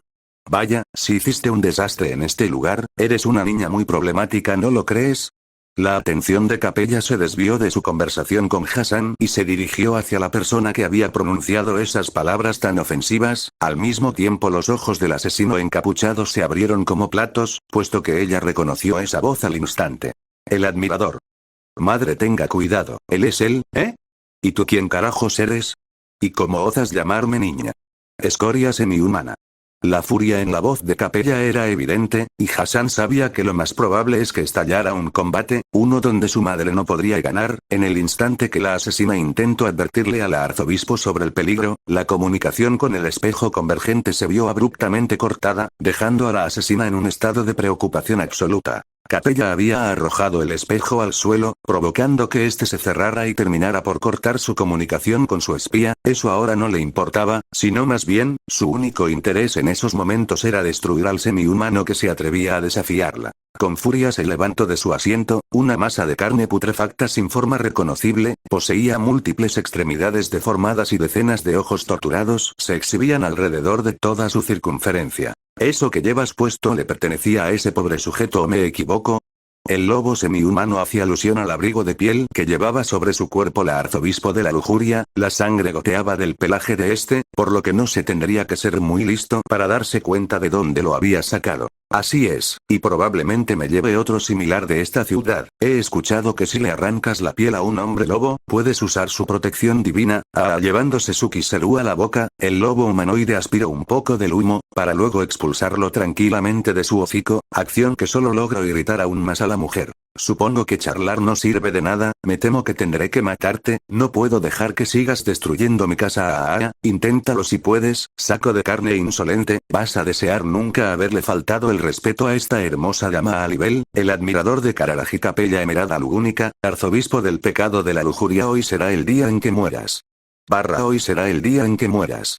Vaya, si hiciste un desastre en este lugar, eres una niña muy problemática, ¿no lo crees? La atención de Capella se desvió de su conversación con Hassan y se dirigió hacia la persona que había pronunciado esas palabras tan ofensivas. Al mismo tiempo los ojos del asesino encapuchado se abrieron como platos, puesto que ella reconoció esa voz al instante. El admirador. Madre tenga cuidado, él es él, ¿eh? ¿Y tú quién carajos eres? ¿Y cómo osas llamarme niña? Escoria semihumana. La furia en la voz de Capella era evidente, y Hassan sabía que lo más probable es que estallara un combate, uno donde su madre no podría ganar. En el instante que la asesina intentó advertirle al arzobispo sobre el peligro, la comunicación con el espejo convergente se vio abruptamente cortada, dejando a la asesina en un estado de preocupación absoluta. Capella había arrojado el espejo al suelo, provocando que éste se cerrara y terminara por cortar su comunicación con su espía. Eso ahora no le importaba, sino más bien, su único interés en esos momentos era destruir al semihumano que se atrevía a desafiarla. Con furia se levantó de su asiento, una masa de carne putrefacta sin forma reconocible, poseía múltiples extremidades deformadas y decenas de ojos torturados se exhibían alrededor de toda su circunferencia. ¿Eso que llevas puesto le pertenecía a ese pobre sujeto o me equivoco? El lobo semihumano hacía alusión al abrigo de piel que llevaba sobre su cuerpo la arzobispo de la lujuria, la sangre goteaba del pelaje de este, por lo que no se tendría que ser muy listo para darse cuenta de dónde lo había sacado. Así es, y probablemente me lleve otro similar de esta ciudad. He escuchado que si le arrancas la piel a un hombre lobo, puedes usar su protección divina. Llevándose su Kiserú a la boca, el lobo humanoide aspiró un poco del humo, para luego expulsarlo tranquilamente de su hocico, acción que solo logró irritar aún más a la mujer. Supongo que charlar no sirve de nada, me temo que tendré que matarte, no puedo dejar que sigas destruyendo mi casa. Inténtalo si puedes, saco de carne insolente, vas a desear nunca haberle faltado el respeto a esta hermosa dama Alibel, el admirador de Kararaji Capella Emerada Lugúnica, arzobispo del pecado de la lujuria. Hoy será el día en que mueras. Hoy será el día en que mueras.